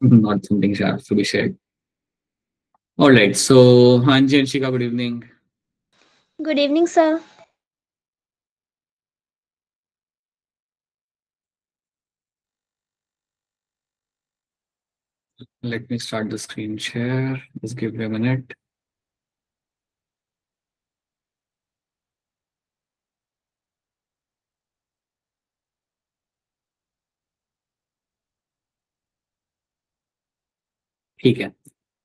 Not something sharp to be shared. All right. So, Hanji and Shika, good evening. Good evening, sir. Let me start the screen share. Just give me a minute. ठीक है.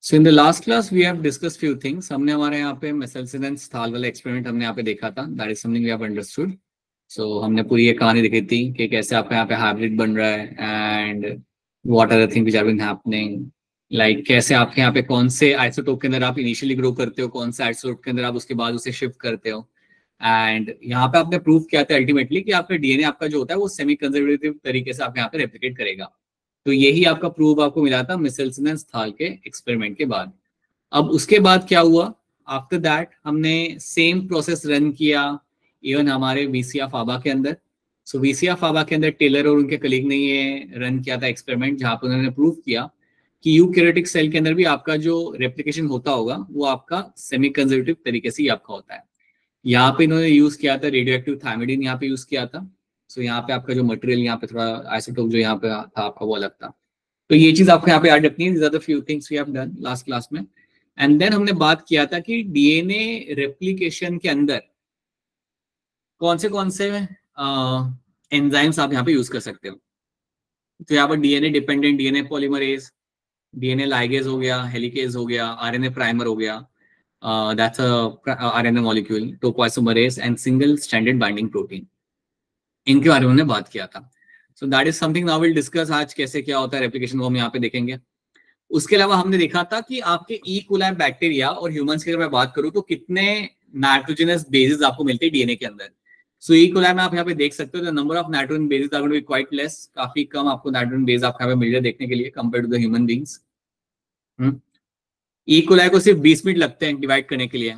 So in the last class we have discussed few things. हमने हमारे यहाँ पे Meselson and स्थाल वाला experiment हमने यहाँ पे देखा था. That is something we have understood. So हमने पूरी ये कहानी देखी थी कि कैसे आपका यहाँ पे हाइब्रिड बन रहा है and what are the things which are been happening. Like कैसे आपके यहाँ पे कौन से आइसोटोप के अंदर आप इनिशियली ग्रो करते हो, कौन से आइसोटोप के अंदर आप उसके बाद उसे शिफ्ट करते हो. एंड यहाँ पे आपने प्रूव किया था अल्टीमेटली कि आपका डीएनए आपका जो होता है वो सेमी कंजर्वेटिव तरीके से आपके यहाँ पे रेप्लिकेट करेगा. तो यही आपका प्रूव आपको मिला था मिसेल्सन एंड स्थाल के एक्सपेरिमेंट के बाद. अब उसके बाद क्या हुआ? आफ्टर दैट हमने सेम प्रोसेस रन किया इवन हमारे वीसीआ फाबा के अंदर. सो वीसीआ फाबा के अंदर टेलर और उनके कलीग ने ये रन किया था एक्सपेरिमेंट जहां पर उन्होंने प्रूव किया कि यूकैरियोटिक सेल के अंदर भी आपका जो रेप्लिकेशन होता होगा वो आपका सेमी कंजर्वेटिव तरीके से ही आपका होता है. यहाँ पे इन्होंने यूज किया था रेडियो एक्टिव थायमिडिन, यहाँ पे यूज किया था. सो यहाँ पे आपका जो मटेरियल यहाँ पे थोड़ा आइसोटोप जो यहाँ पे था आपका वो अलग था. तो ये चीज आपको यहाँ पे याद रखनी है. These are the few things we have done last class में. एंड देन हमने बात किया था कि डीएनए रेप्लिकेशन के अंदर कौन से एंजाइम्स आप यहाँ पे यूज कर सकते हो. तो यहाँ पर DNA dependent DNA polymerase, DNA ligase हो गया, हेलिकेज हो गया, आरएनए प्राइमर हो गया, that's a RNA molecule, topoisomerase and single stranded binding protein. इनके बारे में हमने बात किया था. सो that is something now will discuss. आज कैसे क्या होता है रेप्लिकेशन वो हम यहाँ पे देखेंगे. उसके अलावा हमने देखा था कि आपके ई कोलाई बैक्टीरिया और ह्यूमंस की अगर मैं बात करूं तो कितने नाइट्रोजनस बेसेस आपको मिलते हैं डीएनए के अंदर. सो ई कोलाई में आप यहाँ पे देख सकते हो the number of nitrogen bases are going to be quite less. काफी कम आपको नाइट्रोजन बेस आपको यहाँ पे मिल रहे देखने के लिए compare to the human beings. E coli को सिर्फ 20 मिनट लगते हैं डिवाइड करने के लिए.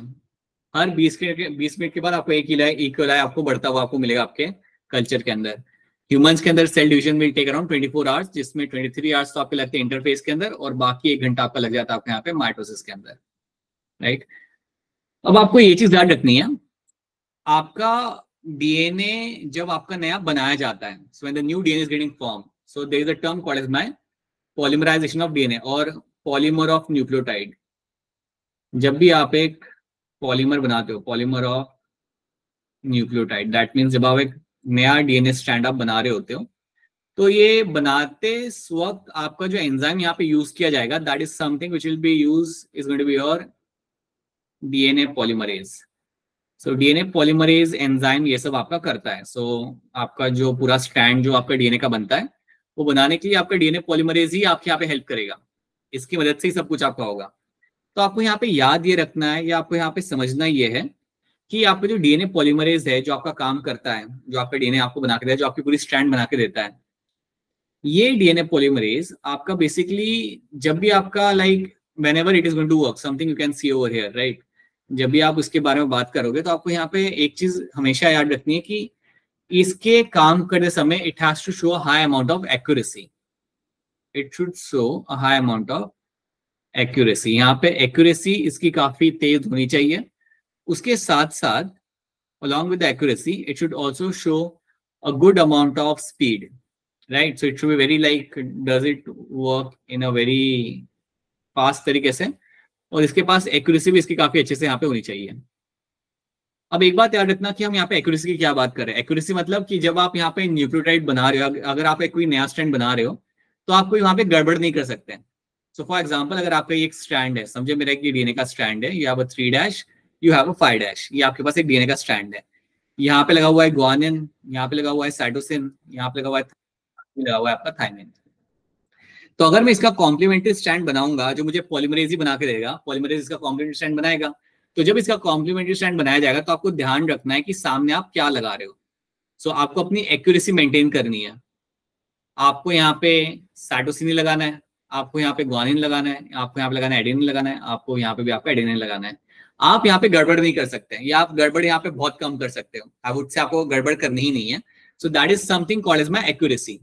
हर 20 मिनट के बाद आपको एक ई कोलाई आपको बढ़ता हुआ आपको मिलेगा आपके कल्चर के अंदर. ह्यूमंस के अंदर cell division will take around 24 hours, जिसमें 23 आवर्स तो आपके लगते हैं इंटरफेस के अंदर और बाकी 1 घंटा आपका लग जाता है आपके यहाँ पे माइटोसिस के अंदर. राइट. अब आपको ये चीज याद रखनी है, आपका डीएनए जब आपका नया बनाया जाता है, so when the new DNA is getting form, so there is a term called as my polymerization of DNA और पॉलीमर ऑफ न्यूक्लियोटाइड. जब भी आप एक पॉलीमर बनाते हो, polymer of nucleotide, that means जब आप एक नया डीएनए स्ट्रैंड आप बना रहे होते हो तो ये बनाते वक्त आपका जो एंजाइम यहाँ पे यूज किया जाएगा that is something which will be use is going to be your DNA polymerase. So DNA polymerase enzyme ये सब आपका करता है. सो आपका जो पूरा स्ट्रैंड जो आपका डीएनए का बनता है वो बनाने के लिए आपका डीएनए पॉलीमरेज ही आपके यहाँ पे हेल्प करेगा. इसकी मदद से ही सब कुछ आपका होगा. तो आपको यहाँ पे याद ये रखना है या आपको यहाँ पे समझना ये है कि आपका जो डीएनए पॉलीमरेज है जो आपका काम करता है, जो आपका डीएनए आपको बना के देता है, जो आपकी पूरी स्ट्रैंड बना के देता है, ये डीएनए पॉलीमरेज आपका बेसिकली जब भी आपका like whenever it is going to work something you can see over here, right. जब भी आप उसके बारे में बात करोगे तो आपको यहाँ पे एक चीज हमेशा याद रखनी है कि इसके काम करते समय it has to show a high amount of accuracy. It should show a high amount of accuracy. यहाँ पे एक्यूरेसी इसकी काफी तेज होनी चाहिए. उसके साथ साथ along with the accuracy it should also show a good amount of speed, right. So it should be very like does it work in a very fast तरीके से और इसके पास accuracy भी इसकी काफी अच्छे से यहाँ पे होनी चाहिए. अब एक बात याद रखना कि हम यहाँ पे accuracy की क्या बात कर रहे हैं. accuracy मतलब कि जब आप यहाँ पे न्यूक्लियोटाइड बना रहे हो, अगर आप एक कोई नया स्ट्रैंड बना रहे हो तो आप कोई वहां पे गड़बड़ नहीं कर सकते. सो फॉर एग्जाम्पल अगर आपका एक स्ट्रैंड है, समझे मेरा एक डीएनए का स्ट्रैंड है, you have a 3' you have अ 5', ये आपके पास एक डीएनए का स्ट्रैंड है. यहाँ पे लगा हुआ है ग्वानिन, यहाँ पे लगा हुआ है साइटोसिन, यहाँ पे लगा हुआ है आपका थाइमिन. तो अगर मैं इसका कॉम्प्लीमेंट्री स्ट्रैंड बनाऊंगा जो मुझे पॉलीमरेज ही बना के देगा, पॉलीमरेज इसका कॉम्प्लीमेंट्री स्ट्रैंड बनाएगा. तो जब इसका कॉम्प्लीमेंट्री स्ट्रैंड बनाया जाएगा तो आपको ध्यान रखना है कि सामने आप क्या लगा रहे हो. सो आपको अपनी एक्यूरेसी मेंटेन करनी है. आपको यहाँ पे साइटोसिन लगाना है, आपको यहाँ पे ग्वानिन लगाना है, आपको यहाँ पे लगाना है एडेनिन लगाना है, आपको यहाँ पे भी आपका एडेनिन लगाना है. आप यहाँ पे गड़बड़ नहीं कर सकते या आप गड़बड़ यहाँ पे बहुत कम कर सकते हो. आई वुड से आपको गड़बड़ करनी ही नहीं है. So that is something called as my accuracy.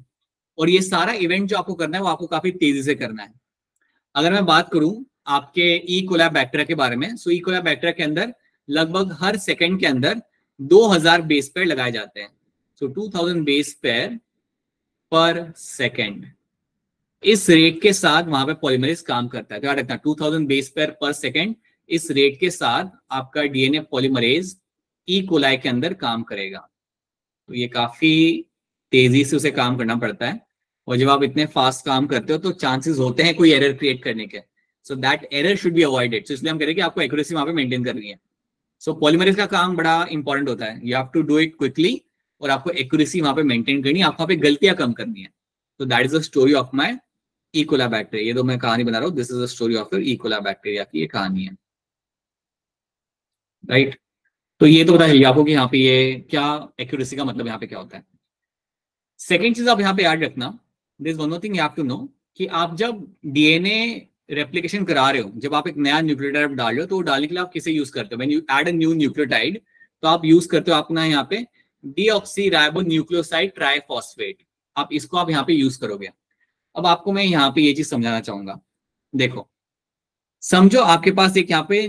और ये सारा इवेंट जो आपको करना है वो आपको काफी तेजी से करना है। अगर मैं बात करूं आपके ई कोलाई बैक्टीरिया के बारे में, सो ई कोलाई बैक्टीरिया के अंदर लगभग हर सेकंड के अंदर 2000 बेस पेयर लगाए जाते हैं। सो 2000 बेस पेयर पर सेकंड, इस रेट के साथ वहां पे पॉलीमरेज काम करता है। तो याद रखना 2000 बेस पेयर पर सेकंड, इस रेट के साथ आपका डीएनए पॉलीमरेज ई कोलाई के अंदर काम करेगा। तो ये काफी तेजी से उसे काम करना पड़ता है, और जब आप इतने फास्ट काम करते हो तो चांसेस होते हैं कोई एरर क्रिएट करने के। So that error should be avoided. So इसलिए हम कह रहे हैं कि आपको एक्यूरेसी वहां पे मेंटेन करनी है। सो पॉलीमरेज का काम बड़ा इंपॉर्टेंट होता है, you have to do it quickly, और आपको एक्यूरेसी वहां पे मेंटेन करनी है, आपको वहां पे गलतियां कम करनी है। तो that is the story of my E coli bacteria. ये तो मैं कहानी बना रहा हूँ, this is the story of your E coli bacteria की ये कहानी है, राइट। तो ये तो पता चलिए आपको कि यहाँ पे ये क्या एक्यूरेसी का मतलब यहाँ पे क्या होता है। सेकेंड चीज आप यहाँ पे याद रखना, this one more thing you have to know, कि आप जब डीएनए रेप्लिकेशन करा रहे हो, जब आप एक नया न्यूक्लियोटाइड डाल रहे हो, तो वो डालने के लिए आप किसे यूज करते हो? When you add a new nucleotide, तो आप यूज करते हो अपना यहाँ पे डीऑक्सीराइबोन्यूक्लियोसाइड ट्राइफॉस्फेट। आप इसको आप यहाँ पे यूज करोगे। अब आपको मैं यहाँ पे ये चीज समझाना चाहूंगा। देखो, समझो आपके पास एक यहाँ पे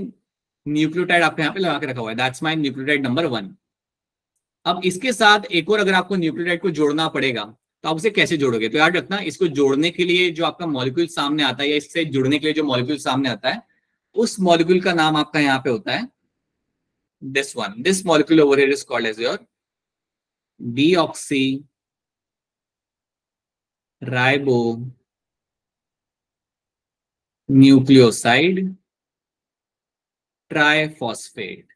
न्यूक्लियोटाइड आपके यहाँ पे लगा के रखा हुआ है, दैट्स माय न्यूक्लियोटाइड नंबर 1। अब इसके साथ एक और अगर आपको न्यूक्लियोटाइड को जोड़ना पड़ेगा, तो आप उसे कैसे जोड़ोगे? तो याद रखना, इसको जोड़ने के लिए जो आपका मॉलिक्यूल सामने आता है, या इससे जुड़ने के लिए जो मॉलिक्यूल सामने आता है, उस मॉलिक्यूल का नाम आपका यहाँ पे होता है this one. This molecule over here is called as your deoxyribonucleoside triphosphate.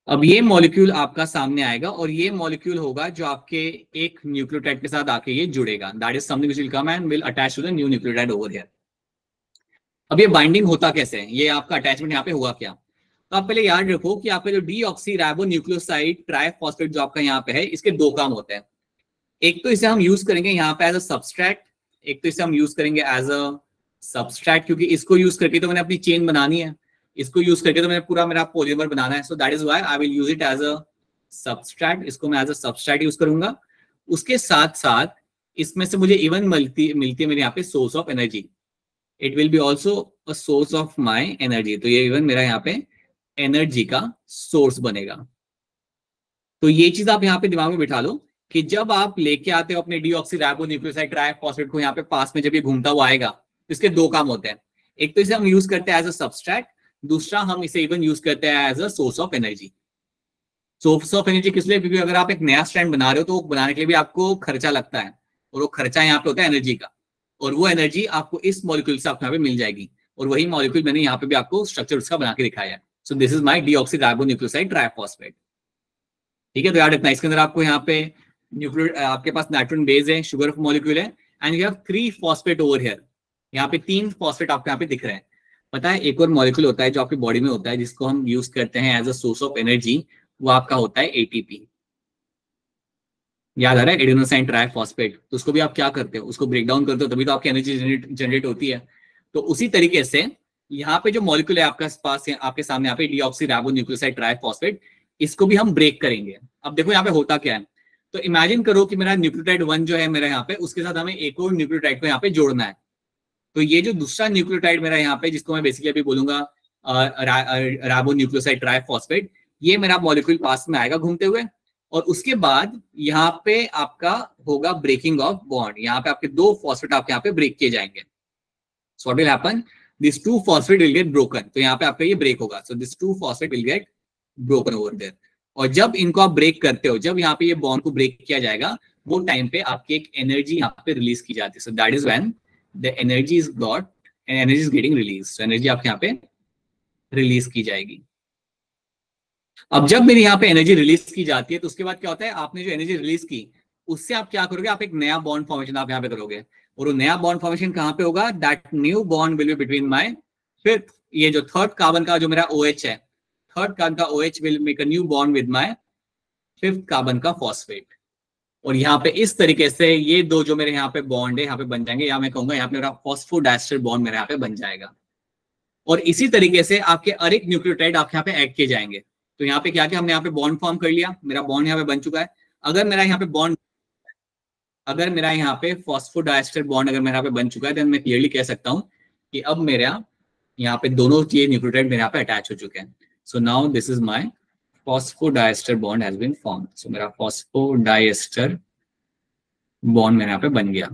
अब ये मॉलिक्यूल आपका सामने आएगा, और ये मॉलिक्यूल होगा जो आपके एक न्यूक्लियोटाइड के साथ आके ये जुड़ेगा। That is something which will come and will attach to the new nucleotide over here. अब ये बाइंडिंग होता कैसे है, ये आपका अटैचमेंट यहाँ पे हुआ क्या? तो आप पहले याद रखो कि आपका जो डीऑक्सीराइबोन्यूक्लियोसाइड ट्राइफॉस्फेट जो आपका यहाँ पे है, इसके दो काम होते हैं। एक तो इसे हम यूज करेंगे यहाँ पे एज अ सब्सट्रैक्ट, एक तो इसे हम यूज करेंगे एज अ सब्सट्रैक्ट, क्योंकि इसको यूज करके तो मैंने अपनी चेन बनानी है, इसको यूज करके तो मैंने पूरा मेरा पॉलीमर बनाना है। So that is why I will use it as a substrate. इसको मैं एज अ सब्सट्रैक्ट यूज करूंगा। उसके साथ साथ इसमें से मुझे इवन मिलती है मेरे यहाँ पे source of energy. It will be also a source of my energy. तो ये इवन मेरा यहाँ पे एनर्जी का सोर्स बनेगा। तो ये चीज आप यहाँ पे दिमाग में बिठा लो कि जब आप लेके आते हो अपने डीऑक्सीराइबोन्यूक्लियोसाइड ट्राइफॉस्फेट को यहाँ पे पास में, जब ये घूमता हुआ आएगा, तो इसके दो काम होते हैं। एक तो इसे हम यूज करते हैं एज अ सब्सट्रैक्ट, दूसरा हम इसे इवन यूज करते हैं as a source of energy. Source of energy किस लिए? क्योंकि अगर आप एक नया स्ट्रैंड बना रहे हो, तो बनाने के लिए भी आपको खर्चा लगता है, और वो खर्चा यहाँ पे होता है एनर्जी का, और वो एनर्जी आपको इस मॉलिक्यूल से आपको यहाँ पे मिल जाएगी, और वही मॉलिक्यूल मैंने यहाँ पे भी आपको स्ट्रक्चर उसका बना के दिखाया है। So this is my deoxyribonucleoside triphosphate. ठीक है, तो याद रखना, इसके अंदर आपको यहाँ पे न्यूक्लियो आपके पास नाइट्रोजन बेस है, शुगर मॉलिक्यूल है, and you have 3 phosphate over here. यहाँ पे 3 फॉस्फेट आपको यहाँ पे दिख रहे हैं। पता है, एक और मॉलिक्यूल होता है जो आपकी बॉडी में होता है, जिसको हम यूज करते हैं as a source of energy, वो आपका होता है एटीपी। याद आ रहा है, एडेनोसाइन ट्राइफॉस्फेट। तो उसको भी आप क्या करते हो? उसको ब्रेक डाउन करते हो, तभी तो आपकी एनर्जी जनरेट होती है। तो उसी तरीके से यहाँ पे जो मॉलिक्यूल है आपके पास, आपके सामने यहाँ पे डीऑक्सीराइबोन्यूक्लियोसाइड ट्राइफॉस्फेट, इसको भी हम ब्रेक करेंगे। अब देखो यहाँ पे होता क्या है। तो इमेजिन करो कि मेरा न्यूक्लियोटाइड 1 जो है मेरा यहाँ पे, उसके साथ हमें एक और न्यूक्लियोटाइड को यहाँ पे जोड़ना है। तो ये जो दूसरा न्यूक्लियोटाइड मेरा यहाँ पे, जिसको मैं बेसिकली अभी बोलूंगा राइबोन्यूक्लियोसाइड ट्राइफॉस्फेट, ये मेरा मॉलिक्यूल पास में आएगा घूमते हुए, और उसके बाद यहाँ पे आपका होगा ब्रेकिंग ऑफ बॉन्ड। यहाँ पे आपके 2 फॉस्फेट आपके यहाँ पे ब्रेक किए जाएंगे। So what will happen, this 2 phosphate will get broken. तो यहाँ पे आपका ये ब्रेक होगा। So this 2 phosphate will get broken over there. और जब इनको आप ब्रेक करते हो, जब यहाँ पे ये बॉन्ड को ब्रेक किया जाएगा, वो टाइम पे आपकी एक एनर्जी यहाँ पे रिलीज की जाती है। So that is when the energy is got and energy is getting release. So energy आपके यहाँ पे रिलीज की जाएगी। अब जब मेरी यहाँ पे एनर्जी रिलीज की जाती है, तो उसके बाद क्या होता है, आपने जो एनर्जी रिलीज की, उससे आप क्या करोगे? आप एक नया बॉन्ड फॉर्मेशन आप यहाँ पे करोगे, और वो नया बॉन्ड फॉर्मेशन कहाँ पे होगा? That new bond will be between my fifth, ये जो थर्ड कार्बन का जो मेरा OH है, थर्ड कार्बन का OH will make a new bond with my fifth carbon का फॉस्फेट। और यहाँ पे इस तरीके से ये दो जो मेरे यहाँ पे बॉन्ड है यहाँ पे बन जाएंगे, या मैं कहूंगा यहाँ पे मेरा फॉस्फोडाइस्टर बॉन्ड मेरे यहाँ पे बन जाएगा। और इसी तरीके से आपके हर एक न्यूक्लियोटाइड आपके यहाँ पे ऐड किए जाएंगे। तो यहाँ पे क्या क्या हमने यहाँ पे बॉन्ड फॉर्म कर लिया, मेरा बॉन्ड यहाँ पे बन चुका है। अगर मेरा यहाँ पे बॉन्ड अगर मेरा यहाँ पे फॉस्फोडाइस्टर बॉन्ड अगर मेरे यहाँ पे बन चुका है, देन मैं क्लियरली कह सकता हूँ कि अब मेरा यहाँ पे दोनों ये न्यूक्लियोटाइड मेरे यहाँ पे अटैच हो चुके हैं. So now this is my phosphodiester bond has been formed. So मेरा फॉस्फोडाइस्टर बॉन्ड मेरे यहाँ पे बन गया.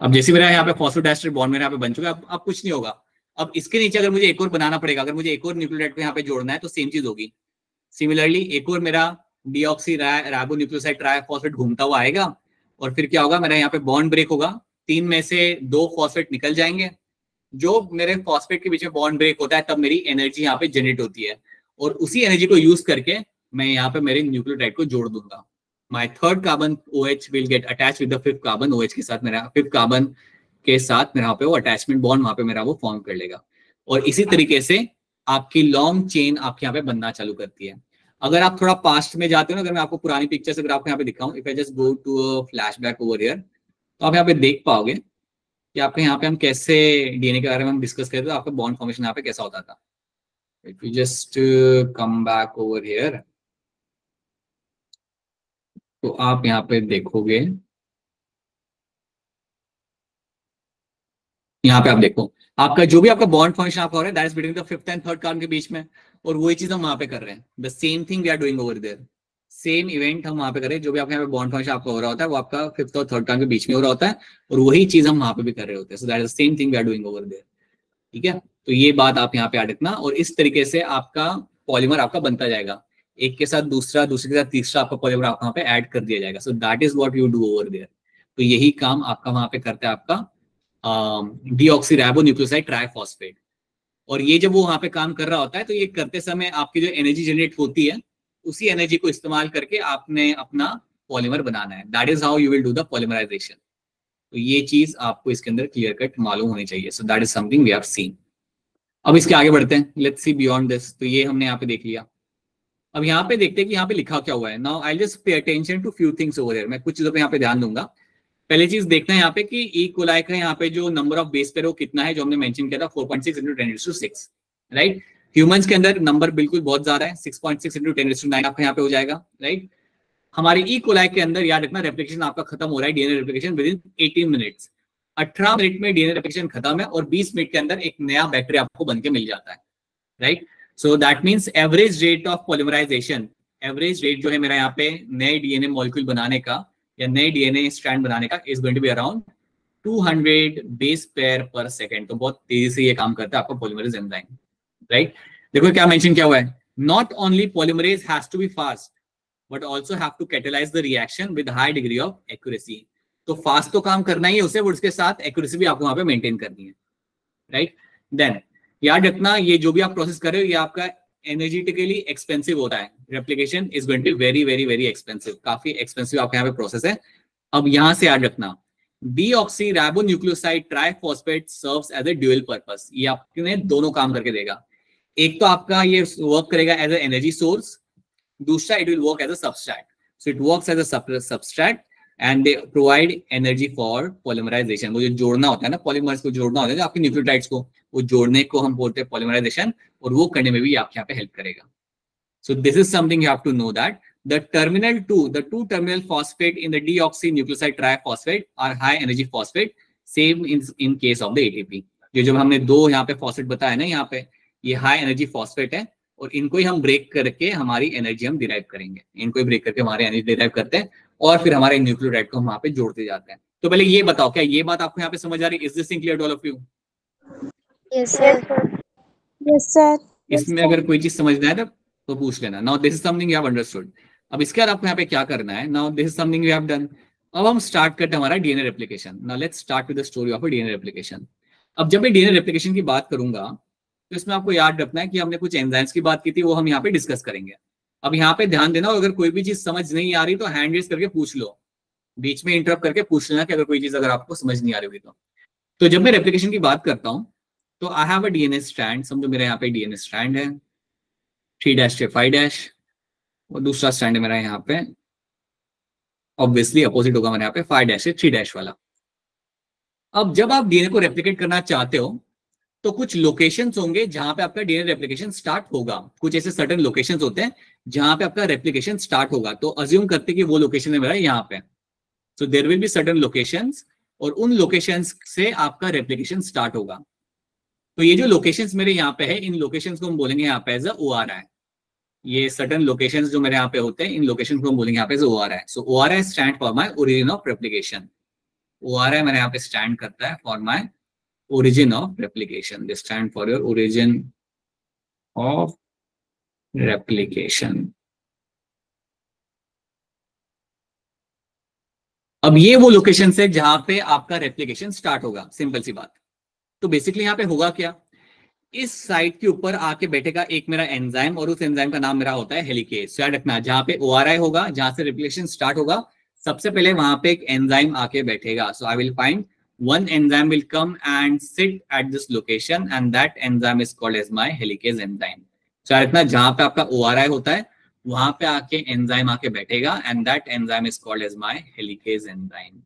अब जैसे मेरा यहाँ पे फॉस्फोडाइस्टर बॉन्ड मेरे यहाँ पे बन चुका है, अब कुछ नहीं होगा. अब इसके नीचे अगर मुझे एक और बनाना पड़ेगा, अगर मुझे एक और न्यूक्लियोटाइड को यहाँ पे जोड़ना है तो सेम चीज होगी. सिमिलरली एक और मेरा डीऑक्सी राइबो न्यूक्लियोसाइड ट्राइफॉस्फेट घूमता हुआ आएगा और फिर क्या होगा, मेरा यहाँ पे बॉन्ड ब्रेक होगा, 3 में से 2 फॉस्फेट निकल जाएंगे. जो मेरे फॉस्फेट के बीच में बॉन्ड ब्रेक होता है तब मेरी एनर्जी यहाँ पे जनरेट होती है और उसी एनर्जी को यूज करके मैं यहाँ पे मेरे न्यूक्लियोटाइड को जोड़ दूंगा. My third carbon OH will get attach with the fifth carbon. OH के साथ मेरा फिफ्थ कार्बन के साथ मेरा पे वो अटैचमेंट बॉन्ड वहां पे मेरा वो फॉर्म कर लेगा और इसी तरीके से आपकी लॉन्ग चेन आपके यहाँ पे बनना चालू करती है. अगर आप थोड़ा पास्ट में जाते हो ना, अगर मैं आपको पुरानी पिक्चर्स अगर आपको यहाँ पे दिखाऊं, if I just go to a flashback over here, तो आप यहाँ पे देख पाओगे कि आपके यहाँ पे हम कैसे डीएनए के बारे में हम डिस्कस करते थे, आपका बॉन्ड फॉर्मेशन यहाँ पे कैसा होता था. If you just come back over here, तो आप यहाँ पे देखोगे, यहाँ पे आप देखो आपका जो भी आपका बॉन्ड फॉर्मेशन आपका हो रहा है that is between the fifth and third carbon के बीच में, और वही चीज हम वहां पे कर रहे हैं. The same thing we are doing over there. Same event हम वहां पे कर रहे हैं. जो भी आपके यहाँ पे बॉन्ड फॉर्मेशन आपका हो रहा होता है वो आपका फिफ्थ और थर्ड कार्बन के बीच में हो रहा होता है और वही चीज हम वहां पे भी कर रहे होते हैं. So that is the same thing we are doing over there. ठीक है, तो ये बात आप यहाँ पे याद रखना और इस तरीके से आपका पॉलीमर आपका बनता जाएगा. एक के साथ दूसरा, दूसरे के साथ तीसरा आपका पॉलीमर आपका वहां पे ऐड कर दिया जाएगा. So that is what you do over there. तो यही काम आपका वहां पे करता है आपका डीऑक्सीराइबो न्यूक्लियोसाइड ट्राइफॉस्फेट. और ये जब वो वहां पे काम कर रहा होता है तो ये करते समय आपकी जो एनर्जी जनरेट होती है उसी एनर्जी को इस्तेमाल करके आपने अपना पॉलीमर बनाना है. That is how you will do the polymerization. तो ये चीज आपको इसके अंदर क्लियर कट मालूम होनी चाहिए. So that is something we have seen. अब इसके आगे बढ़ते हैं. Let's see beyond this. तो ये हमने यहाँ पे देख लिया. अब यहाँ पे देखते हैं कि यहाँ पे लिखा क्या हुआ है. Now I just pay attention to few things over here. मैं कुछ चीजों पे यहाँ पे ध्यान दूंगा. पहली चीज देखना है यहाँ पे कि ई कोलाई का यहाँ पे जो नंबर ऑफ बेस पेयर वो कितना है, जो हमने मेंशन किया था 4.6 × 10⁶, राइट. ह्यूमंस के अंदर नंबर बिल्कुल बहुत ज्यादा है, 6.6 × 10⁹ आपका यहाँ पे हो जाएगा, राइट. हमारे ई कोलाई के अंदर याद रखना रेप्लिकेशन आपका खत्म हो रहा है, DNA replication with in 18 minutes. 18 minute में डीएनए रेप्लिकेशन खत्म है और 20 मिनट के अंदर एक नया बैक्टीरिया आपको बन के मिल जाता है, right. So that means average rate of polymerization, average rate जो है मेरा यहाँ पे नए डीएनए मॉलिक्यूल बनाने का या नए डीएनए स्ट्रैंड बनाने का is going to be around 200 base pair per second. तो बहुत तेजी से ये काम करता है आपका पॉलीमरेज एंजाइम, राइट. देखो क्या मेंशन किया हुआ है. Not only polymerase has to be fast but also have to catalyse the reaction with high degree of accuracy. तो फास्ट तो काम करना ही है उसे, उसके साथ एक्यूरेसी भी आपको वहां पे मेंटेन करनी है, राइट. देन याद रखना ये जो भी आप प्रोसेस कर रहे हो ये आपका एनर्जेटिकली एक्सपेंसिव होता है. Replication is going to be very very very expensive, काफी एक्सपेंसिव आपके यहाँ पे प्रोसेस है. अब यहां से याद रखना deoxyribonucleoside triphosphate serves as a dual purpose. ये आपने दोनों काम करके देगा. एक तो आपका ये वर्क करेगा एज ए एनर्जी सोर्स, दूसरा it will work as a substrate. So it works as a substrate and they provide energy for polymerisation. वो जो जोड़ना होता है ना, पॉलीमर्स को जोड़ना होता है आपके न्यूक्लियोटाइड्स को, वो जोड़ने को हम बोलते हैं पॉलीमराइजेशन, और वो करने में भी आपके यहाँ पे हेल्प करेगा. So this is something you have to know that the two terminal phosphate in the deoxynucleoside triphosphate are high energy phosphate, same in case of the ATP. ये जब हमने दो यहाँ पे फॉस्फेट बताया ना, यहाँ पे ये हाई एनर्जी फॉस्फेट है और इनको ही हम ब्रेक करके हमारी एनर्जी हम डिराइव करेंगे. इनको ही ब्रेक करके हमारी एनर्जी डिराइव करते हैं और फिर हमारे न्यूक्लियोटाइड को हम वहां पे जोड़ते जाते हैं. तो पहले ये बताओ क्या ये बात आपको यहाँ पे समझ आ रही है? Is this clear to all of you? Yes, sir. Yes, sir. इसमें अगर कोई चीज समझना है तो पूछ लेना. Now this is something you have understood. अब इसके बाद आपको यहाँ पे क्या करना है. Now this is something we have done. अब हम स्टार्ट करते हैं हमारा DNA replication. Now let's start with the story of a DNA replication. अब जब मैं डीएनए रेप्लिकेशन की बात करूंगा तो इसमें आपको याद रखना है कि हमने कुछ एंजाइम्स की बात की थी, वो हम यहाँ पे डिस्कस करेंगे. अब यहाँ पे ध्यान देना, अगर कोई भी चीज समझ नहीं आ रही तो हैंड रेज करके पूछ लो, बीच में इंटरप्ट करके पूछ लेना कि अगर कोई चीज अगर आपको समझ नहीं आ रही होगी तो जब मैं रेप्लिकेशन की बात करता हूँ तो I have a DNA strand. समझो मेरे यहाँ पे डीएनए स्ट्रैंड है 3' से 5' और दूसरा स्टैंड है मेरा यहाँ पे ऑब्वियसली अपोजिट होगा मेरे यहाँ पे 5' से 3' वाला. अब जब आप डीएनए को रेप्लिकेट करना चाहते हो तो कुछ लोकेशंस होंगे जहां पे आपका डीएनए रेप्लिकेशन स्टार्ट होगा. कुछ ऐसे सर्टेन लोकेशंस होते हैं जहां पे आपका रेप्लिकेशन स्टार्ट होगा. तो अज्यूम करते कि वो लोकेशन है मेरा यहाँ पे, so there will be certain locations, और उन लोकेशंस से आपका रेप्लिकेशन स्टार्ट होगा। तो ये जो लोकेशंस मेरे यहाँ पे है, इन लोकेशंस को हम बोलेंगे यहाँ पे एज अ ORI। ये सर्टेन लोकेशंस जो मेरे यहाँ पे होते हैं, इन लोकेशंस को हम बोलेंगे यहाँ पे एज ORI। सो ORI stand for my origin of replication. ORI मेरे यहाँ पे स्टैंड करता है for my origin of replication. They stand for your origin of replication. अब ये वो लोकेशन है जहां पे आपका रेप्लिकेशन स्टार्ट होगा, सिंपल सी बात। तो बेसिकली यहाँ पे होगा क्या, इस साइट के ऊपर आके बैठेगा एक मेरा एंजाइम, और उस एंजाइम का नाम मेरा होता है हेलिकेज। याद रखना, जहां पे ORI होगा, जहां से रेप्लिकेशन स्टार्ट होगा, सबसे पहले वहां पे एक एंजाइम आके बैठेगा। So I will find one enzyme will come and sit at this location, and that enzyme is called as my helicase enzyme. So इतना जहां पे आपका ORI होता है वहां पे आके एंजाइम आके बैठेगा, and that enzyme is called as my helicase enzyme.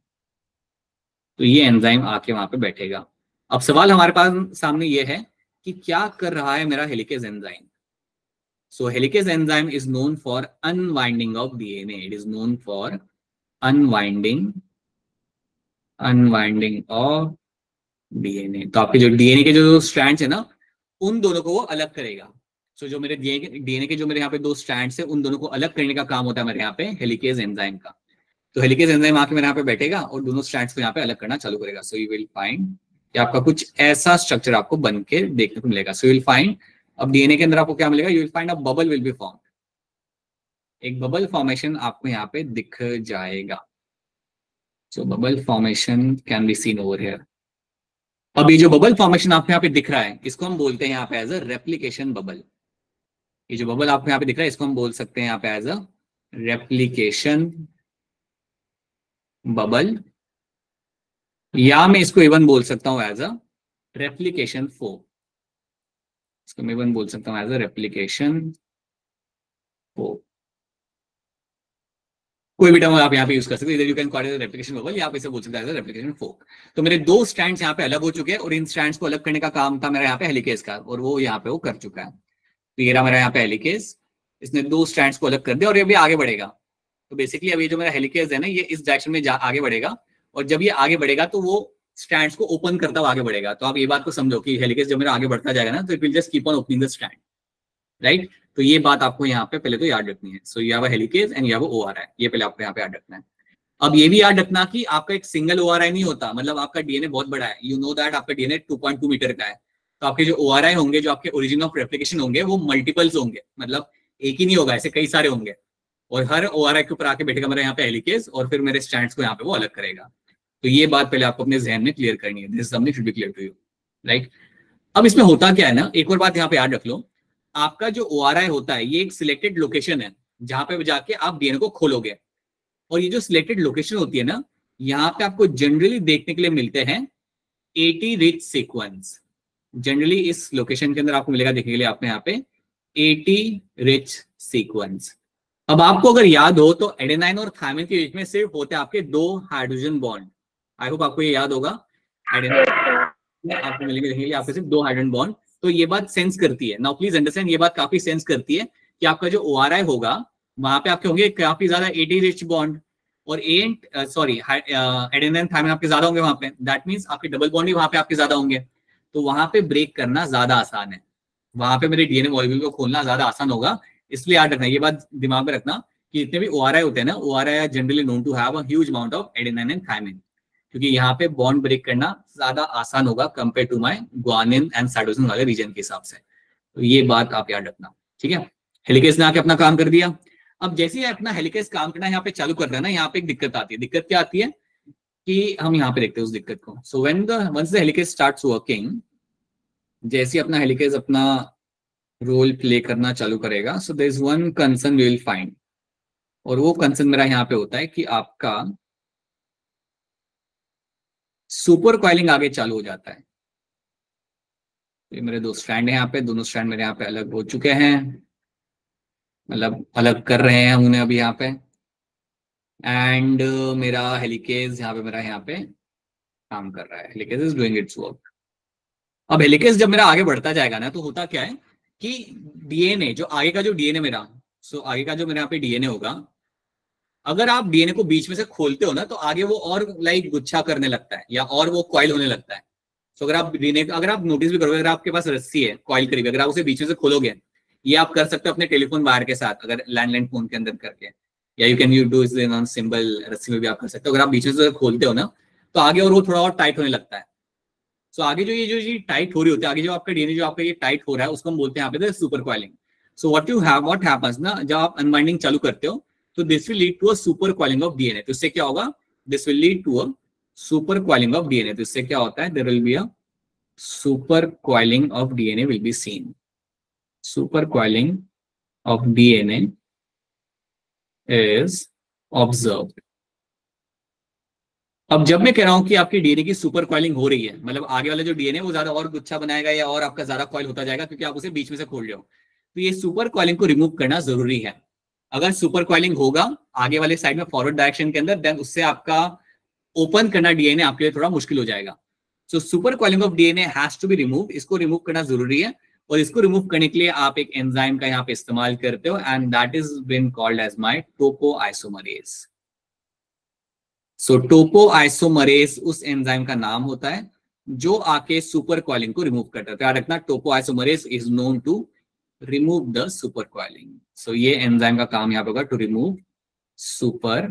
तो ये एंजाइम आके वहां पे बैठेगा। अब सवाल हमारे पास सामने ये है कि क्या कर रहा है मेरा helicase enzyme. So helicase enzyme is known for unwinding of DNA. It is known for unwinding of DNA। तो आपके जो DNA के जो स्ट्रैंड्स है ना, उन दोनों को वो अलग करेगा। सो जो मेरे DNA के जो मेरे यहाँ पे दो स्ट्रैंड्स है, उन दोनों को अलग करने का काम होता है मेरे यहाँ पे हेलिकेज एंजाइम का। तो हेलिकेज एंजाइम आके मेरे यहाँ पे बैठेगा और दोनों स्ट्रैंड्स को यहाँ पे अलग करना चालू करेगा। सो यू विल फाइंड कि आपका कुछ ऐसा स्ट्रक्चर आपको बन के देखने को मिलेगा। सो यू विल फाइंड, अब DNA के अंदर आपको क्या मिलेगा, you will find a bubble will be form. एक बबल फॉर्मेशन आपको यहाँ पे दिख जाएगा। So bubble formation can be seen over here. अब ये जो बबल फॉर्मेशन आपको यहाँ पे दिख रहा है, इसको हम बोलते हैं यहाँ पे एज अ रेप्लिकेशन बबल। ये जो बबल आपको यहाँ पे दिख रहा है, इसको हम बोल सकते हैं यहाँ पे एज अ रेप्लिकेशन बबल, या मैं इसको इवन बोल सकता हूँ एज अ रेप्लिकेशन फोक। इसको मैं इवन बोल सकता हूँ एज अ रेप्लिकेशन फोक। कोई भी टर्म आप यहाँ पे यूज कर सकते हैं, you can call it replication bubble, या आप इसे बोल सकते हैं रेप्लिकेशन फोक। तो मेरे दो स्ट्रैंड्स यहाँ पे अलग हो चुके हैं, और इन स्ट्रैंड्स को अलग करने का काम था मेरा यहाँ पे हेलिकेज का, और वो यहाँ पे वो कर चुका है। तो ये रहा मेरा यहाँ पे हेलिकेज, इसने दो स्ट्रैंड्स को अलग कर दिया और ये भी आगे बढ़ेगा। तो बेसिकली अब ये जो मेरा हेलिकेज है ना, ये इस डायरेक्शन में आगे बढ़ेगा, और जब ये आगे बढ़ेगा तो वो स्ट्रैंड्स को ओपन करता हुआ आगे बढ़ेगा। तो आप ये बात को समझो कि हेलिकेज जब मेरा आगे बढ़ता जाएगा ना, तो it will just keep on opening the strand, right. तो ये बात आपको यहाँ पे पहले तो याद रखनी है। So you have a helicase and you have a ORI, ये पहले आपको यहाँ पे याद रखना है। अब ये भी याद रखना कि आपका एक सिंगल ORI नहीं होता, मतलब आपका DNA बहुत बड़ा है। यू नो दैट आपका DNA 2.2 मीटर का है, तो आपके जो ORI होंगे, जो आपके ओरिजिन ऑफ रेप्लिकेशन होंगे, वो मल्टीपल्स होंगे, मतलब एक ही नहीं होगा, ऐसे कई सारे होंगे। और हर ORI के ऊपर आके बैठेगा मेरा यहाँ पे हेलिकेज, और फिर मेरे स्ट्रैंड्स को यहाँ पे वो अलग करेगा। तो ये बात पहले आपको अपने जहन में क्लियर करनी है। This something should be clear to you, right. अब इसमें होता क्या है ना, एक और बात यहाँ पे याद रख लो, आपका जो ORI होता है ये एक सिलेक्टेड लोकेशन है जहां पे जाके आप DNA को खोलोगे। और ये जो सिलेक्टेड लोकेशन होती है ना, यहाँ पे आपको जनरली देखने के लिए मिलते हैं 80 रिच सीक्वेंस। जनरली इस लोकेशन के अंदर आपको मिलेगा देखने के लिए आपने यहाँ पे 80 रिच सीक्वेंस। अब आपको अगर याद हो तो एडेनाइन और थायमिन के बीच में सिर्फ होते हैं आपके 2 हाइड्रोजन बॉन्ड। आई होप आपको ये याद होगा। एडेनाइन आपको मिलेंगे देखने के लिए आपके सिर्फ 2 हाइड्रोजन बॉन्ड। तो ये बात सेंस करती है। नाउ प्लीज अंडरस्टैंड, ये बात काफी सेंस करती है कि आपका जो ORI होगा वहां पे आपके होंगे काफी ज्यादा 80 रिच बॉन्ड, और एडेनाइन थायमिन आपके ज्यादा होंगे वहां पे। दैट मींस आपके डबल बॉन्ड ही वहां पे आपके ज्यादा होंगे, तो वहां पे ब्रेक करना ज्यादा आसान है। वहां पे मेरे DNA मॉलिक्यूल को खोलना ज्यादा आसान होगा। इसलिए याद रखना, ये बात दिमाग में रखना कि जितने भी ORI होते हैं ना, ORI are generally known to have a huge amount of adenine and thymine, क्योंकि यहाँ पे बॉन्ड ब्रेक करना ज्यादा आसान होगा compare to my guanine and cytosine वाले रीजन के हिसाब से। तो ये बात आप याद रखना, ठीक है। हेलिकेज ने आके अपना काम कर दिया। अब जैसे ही अपना हेलिकेज काम करना यहाँ पे चालू कर रहा है ना, यहाँ पे एक दिक्कत आती है। दिक्कत क्या आती है कि हम यहाँ पे देखते हैं उस दिक्कत को। So once the helicase starts working, जैसे ही अपना हेलिकेज अपना रोल प्ले करना चालू करेगा, so there is one concern we will find, और वो कंसर्न मेरा यहाँ पे होता है कि आपका सुपर कॉइलिंग आगे चालू हो जाता है। ये मेरे 2 स्ट्रैंड है यहाँ पे, दोनों स्ट्रैंड मेरे यहाँ पे अलग हो चुके हैं, मतलब अलग कर रहे हैं उन्हें अभी यहाँ पे। एंड मेरा हेलिकेज यहाँ पे काम कर रहा है। Helicase is doing it's work. अब हेलिकेज जब मेरा आगे बढ़ता जाएगा ना, तो होता क्या है कि DNA जो आगे का जो DNA मेरा, सो आगे का जो मेरे यहाँ पे DNA होगा, अगर आप डीएनए को बीच में से खोलते हो ना तो आगे वो और लाइक गुच्छा करने लगता है या और वो कॉइल होने लगता है। तो अगर आप डीएनए, अगर आप नोटिस भी करोगे, अगर आपके पास रस्सी है कॉइल करीब, अगर आप उसे बीच में से खोलोगे, ये आप कर सकते हो अपने टेलीफोन वायर के साथ, अगर लैंडलाइन फोन के अंदर करके, या you can you do on symbol रस्सी में भी आप कर सकते हो। अगर आप बीच में से खोलते हो ना तो आगे और वो थोड़ा और टाइट होने लगता है। सो आगे जो ये टाइट हो रही होती है, आगे जो आपका डीएनए जो आपका ये टाइट हो रहा है उसको हम बोलते हैं यहाँ पे super coiling. So what happens ना, जब आप अनवाइंडिंग चालू करते हो तो this will lead to a supercoiling of DNA. तो इससे क्या होगा, this will lead to a supercoiling of DNA. तो इससे क्या होता है, there will be a supercoiling of DNA will be seen. Supercoiling of DNA is observed. अब जब मैं कह रहा हूं कि आपकी डीएनए की सुपर कॉइलिंग हो रही है, मतलब आगे वाला जो डीएनए वो ज्यादा और गुच्छा बनाएगा या और आपका ज्यादा कॉइल होता जाएगा क्योंकि आप उसे बीच में से खोल रहे हो, तो ये सुपर कॉइलिंग को रिमूव करना जरूरी है। अगर सुपर कॉइलिंग होगा आगे वाले साइड में फॉरवर्ड डायरेक्शन के अंदर, देन उससे आपका ओपन करना डीएनए आपके लिए थोड़ा मुश्किल हो जाएगा। So supercoiling of DNA has to be remove, इसको रिमूव करना जरूरी है। और इसको रिमूव करने के लिए आप एक एंजाइम का यहाँ पे इस्तेमाल करते हो, and that is been called as my topoisomerase. सो टोपोआइसोमरेज उस एंजाइम का नाम होता है जो आके सुपर कॉइलिंग को रिमूव करता है। याद रखना, topoisomerase is known to remove the super coiling. So ये एंजाइम का काम यहाँ पे होगा टू रिमूव सुपर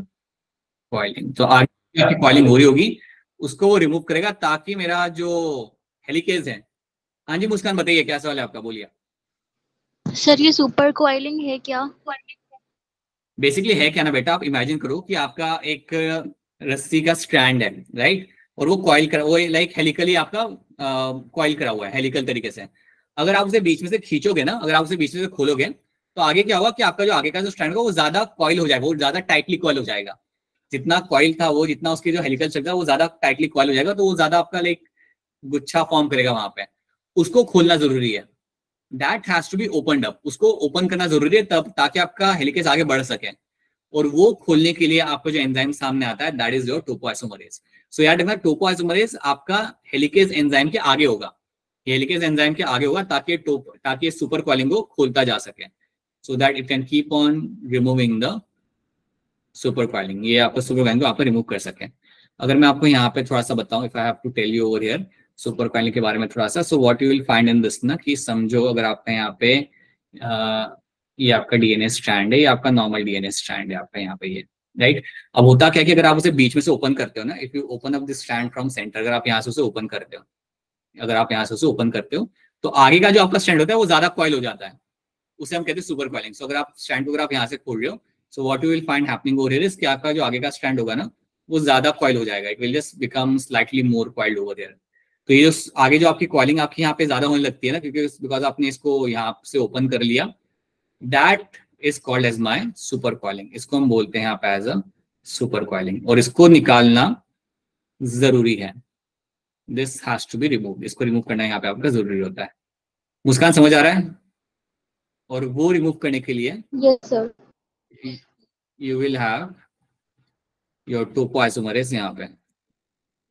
कॉइलिंग। तो आगे आपकी कॉइलिंग हो रही होगी उसको वो रिमूव करेगा ताकि मेरा जो हेलिकेज है। हाँ जी मुस्कान बताइए क्या सवाल है आपका, बोलिए। सर ये सुपर कॉइलिंग है क्या? बेसिकली है क्या ना बेटा, आप इमेजिन करो कि आपका एक रस्सी का स्ट्रैंड है, राइट, और वो कॉइल करा, वो लाइक हेलिकली आपका कॉइल करा हुआ है हेलिकल तरीके से। अगर आप उसे बीच में से खींचोगे ना, अगर आप उसे बीच में से खोलोगे तो आगे क्या होगा कि आपका जो आगे का जो स्ट्रैंड होगा वो ज्यादा कॉइल हो जाएगा, वो ज्यादा टाइटली कॉइल हो जाएगा। जितना कॉइल था वो, जितना उसकी जो हेलिकल स्ट्रक्चर वो ज्यादा टाइटली कॉइल हो जाएगा, तो वो ज्यादा आपका लाइक गुच्छा फॉर्म करेगा वहां पे। उसको खोलना जरूरी है, that has to be opened up, उसको ओपन करना जरूरी है तब, ताकि आपका हेलिकेज आगे बढ़ सके। और वो खोलने के लिए आपको जो एंजाइम सामने आता है दैट इज योर टोपोआइसोमरेज। सो याद रखना, टोपोआइसोमरेज आपका हेलिकेज एंजाइम के आगे होगा, हेलिकेज एंजाइम के आगे होगा ताकि सुपर कॉइलिंग को खोलता जा सके, so that it can keep on removing the super coiling. ये आपका सुपर कॉइलिंग को आप रिमूव कर सके। अगर मैं आपको यहाँ पे थोड़ा सा बताऊं, if I have to tell you over here supercoiling के बारे में थोड़ा सा, so what you will find in this ना, कि समझो अगर आपका यहाँ पे ये आपका डीएनए स्ट्रैंड है, ये आपका नॉर्मल डीएनए स्ट्रैंड है आपका यहाँ पे ये, राइट। अब होता क्या है कि अगर आप उसे बीच में से ओपन करते हो ना, if you open up this strand from centre, अगर आप यहाँ से उसे ओपन करते हो, अगर आप यहाँ से उसे ओपन करते हो तो आगे का जो आपका स्ट्रैंड होता है वो ज्यादा कॉइल हो जाता है, उसे हम कहते हैं सुपर कॉइलिंग। सो अगर आप स्ट्रैंड को अगर आप यहाँ से खोल रहे हो, सो what you will find happening over here is कि आपका जो आगे का स्ट्रैंड होगा ना वो ज्यादा कॉइल हो जाएगा, it will just become slightly more coiled over here. तो ये जो आगे जो आपकी कॉइलिंग आपकी यहाँ पे ज्यादा होने लगती है ना, क्योंकि बिकॉज आपने इसको यहाँ से ओपन कर लिया, that is called as my supercoiling. इसको हम बोलते हैं यहाँ पे एज अ सुपर कॉइलिंग, और इसको निकालना जरूरी है। This has to be remove, इसको रिमूव करना यहाँ पे आपका जरूरी होता है। मुस्कान समझ आ रहा है? और वो रिमूव करने के लिए yes sir. You will have your topoisomerase, यहाँ पे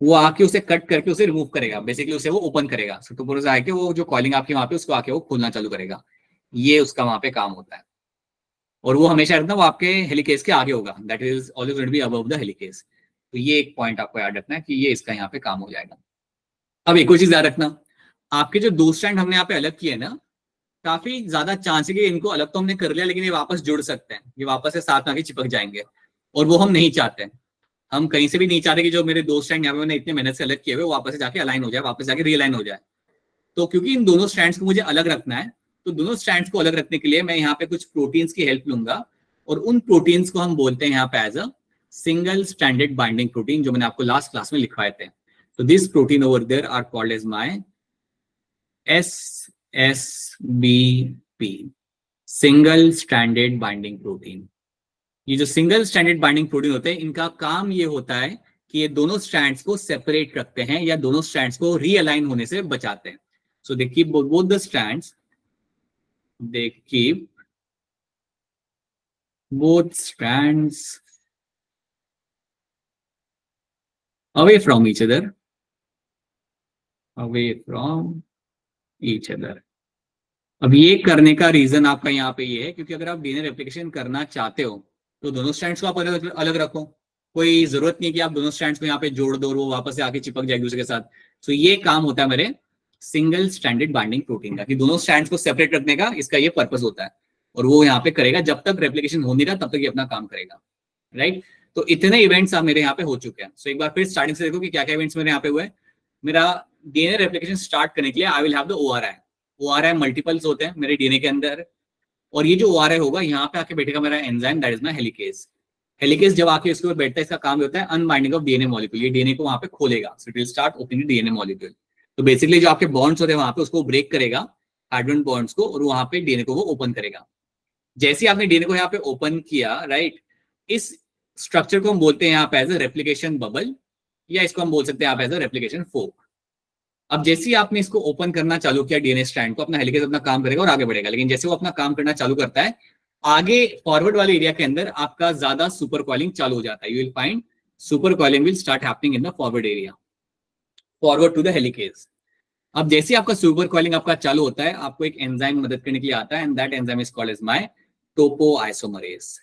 वो आके उसे कट करके उसे रिमूव करेगा, बेसिकली उसे वो ओपन करेगा। सो टोपोआइसोमरेज आके वो जो कॉलिंग आपकी वहां पे उसको आके वो खोलना चालू करेगा, ये उसका वहां पे काम होता है। और वो हमेशा वो आपके हेलिकेज के आगे होगा, that is always going to be above the helicase. तो ये एक पॉइंट आपको याद रखना है कि ये इसका यहाँ पे काम हो जाएगा। अब एक और चीज याद रखना, आपके जो दो स्ट्रैंड हमने यहाँ पे अलग किए ना, काफी ज्यादा चांस है कि इनको अलग तो हमने कर लिया लेकिन ये वापस जुड़ सकते हैं, ये वापस से साथ में आके चिपक जाएंगे, और वो हम नहीं चाहते। हम कहीं से भी नहीं चाहते कि जो मेरे दो स्टैंड यहाँ पे मैंने इतने मेहनत से अलग किए हुए वापस से जाके अलाइन हो जाए, वापस जाके रीअलाइन हो जाए। तो क्योंकि इन दोनों स्ट्रैंड्स को मुझे अलग रखना है, तो दोनों स्ट्रैंड्स को अलग रखने के लिए मैं यहाँ पे कुछ प्रोटीन्स की हेल्प लूंगा, और उन प्रोटीन्स को हम बोलते हैं यहाँ पे as a single stranded binding protein, जो मैंने आपको लास्ट क्लास में लिखवाए थे। तो this protein over there are called as my SSBP, single stranded binding protein. ये जो सिंगल स्ट्रैंडेड बाइंडिंग प्रोटीन होते हैं, इनका काम ये होता है कि ये दोनों स्ट्रैंड्स को सेपरेट रखते हैं या दोनों स्ट्रैंड्स को रीअलाइन होने से बचाते हैं। So they keep both the strands, they keep both strands away from each other, away from each other. अब ये करने का रीजन आपका यहाँ पे ये है क्योंकि अगर आप डीएनए रेप्लिकेशन करना चाहते हो तो दोनों स्ट्रैंड्स को आप अलग अलग रखो, कोई जरूरत नहीं कि आप दोनों स्ट्रैंड्स को यहाँ पे जोड़ दो और वो वापस से आके चिपक जाए एक दूसरे के साथ। तो ये काम होता है मेरे सिंगल स्ट्रैंडेड बाइंडिंग प्रोटीन का, कि दोनों स्ट्रैंड्स को सेपरेट रखने का इसका ये पर्पस होता है। और वो यहाँ पे करेगा जब तक रेप्लिकेशन हो नहीं रहा तब तक ये अपना काम करेगा, राइट। तो इतने इवेंट्स आप मेरे यहाँ पे हो चुके हैं। सो एक बार फिर स्टार्टिंग से देखो कि क्या क्या इवेंट्स मेरे यहाँ पे हुए। मेरा डीएनए रेप्लिकेशन स्टार्ट करने के लिए I will have the ORI. ORI multiples होते हैं मेरे डीएनए के अंदर, और ये जो ओआरआई होगा यहाँ पे आके बैठेगा मेरा enzyme, that is my helicase. Helicase जब आके इसके ऊपर बैठता है, इसका काम होता है अनबाइंडिंग ऑफ डीएनए मॉलिक्यूल। ये डीएनए को वहां पे खोलेगा, so it will start opening DNA molecule. तो बेसिकली जो आपके बॉन्ड्स होते हैं वहां पे उसको ब्रेक करेगा, हाइड्रोजन बॉन्ड्स को, और वहां पे डीएनए को वो ओपन करेगा। जैसे ही आपने डीएनए को यहाँ पे ओपन किया, राइट, इस स्ट्रक्चर को हम बोलते हैं यहाँ पे एज अ रेप्लिकेशन बबल, या इसको हम बोल सकते हैं आप एज अ रेप्लिकेशन फोक। अब जैसे ही आपने इसको ओपन करना चालू किया डीएनए स्ट्रैंड को, अपना हेलिकेज अपना काम करेगा और आगे बढ़ेगा। लेकिन जैसे वो अपना काम करना चालू करता है, आगे फॉरवर्ड वाले एरिया के अंदर आपका ज्यादा सुपर कॉइलिंग चालू हो जाता है। You will find supercoiling will start happening in the forward area, forward to the helicase. अब जैसे आपका सुपर कॉइलिंग आपका चालू होता है, आपको एक एंजाइम मदद करने के लिए आता है, and that enzyme is called as my topoisomerase.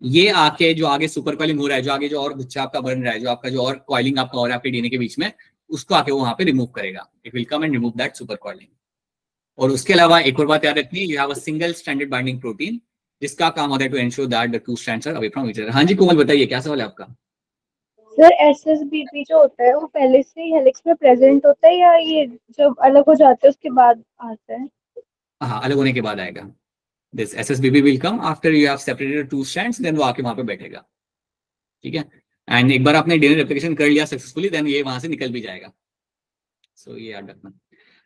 ये आके जो आगे सुपर कॉइलिंग हो रहा है, जो आगे जो और गुच्छा आपका बन रहा है, जो आपका जो और कॉइलिंग आपका और आपके डीएनए के बीच में, उसको आके वो वहां पे रिमूव करेगा। It will come and remove that supercoiling. और उसके अलावा एक और बात याद रखनी है, you have a single stranded binding protein, जिसका काम होता है to ensure that the two strands are away from each other. हाँ जी कोमल बताइए, क्या सवाल है आपका? सर एसएसबीपी जो होता है वो पहले से ही हेलिक्स में प्रेजेंट होता है या ये जब अलग हो जाते हैं उसके बाद आता है? हाँ, अलग होने के बाद आएगा। This SSBP will come after you have separated two strands, then वो आके वहां पे बैठेगा, ठीक है। एंड एक बार आपने डीएनए रेप्लिकेशन कर लिया सक्सेसफुली, देन ये वहां से निकल भी जाएगा। सो ये याद रखना।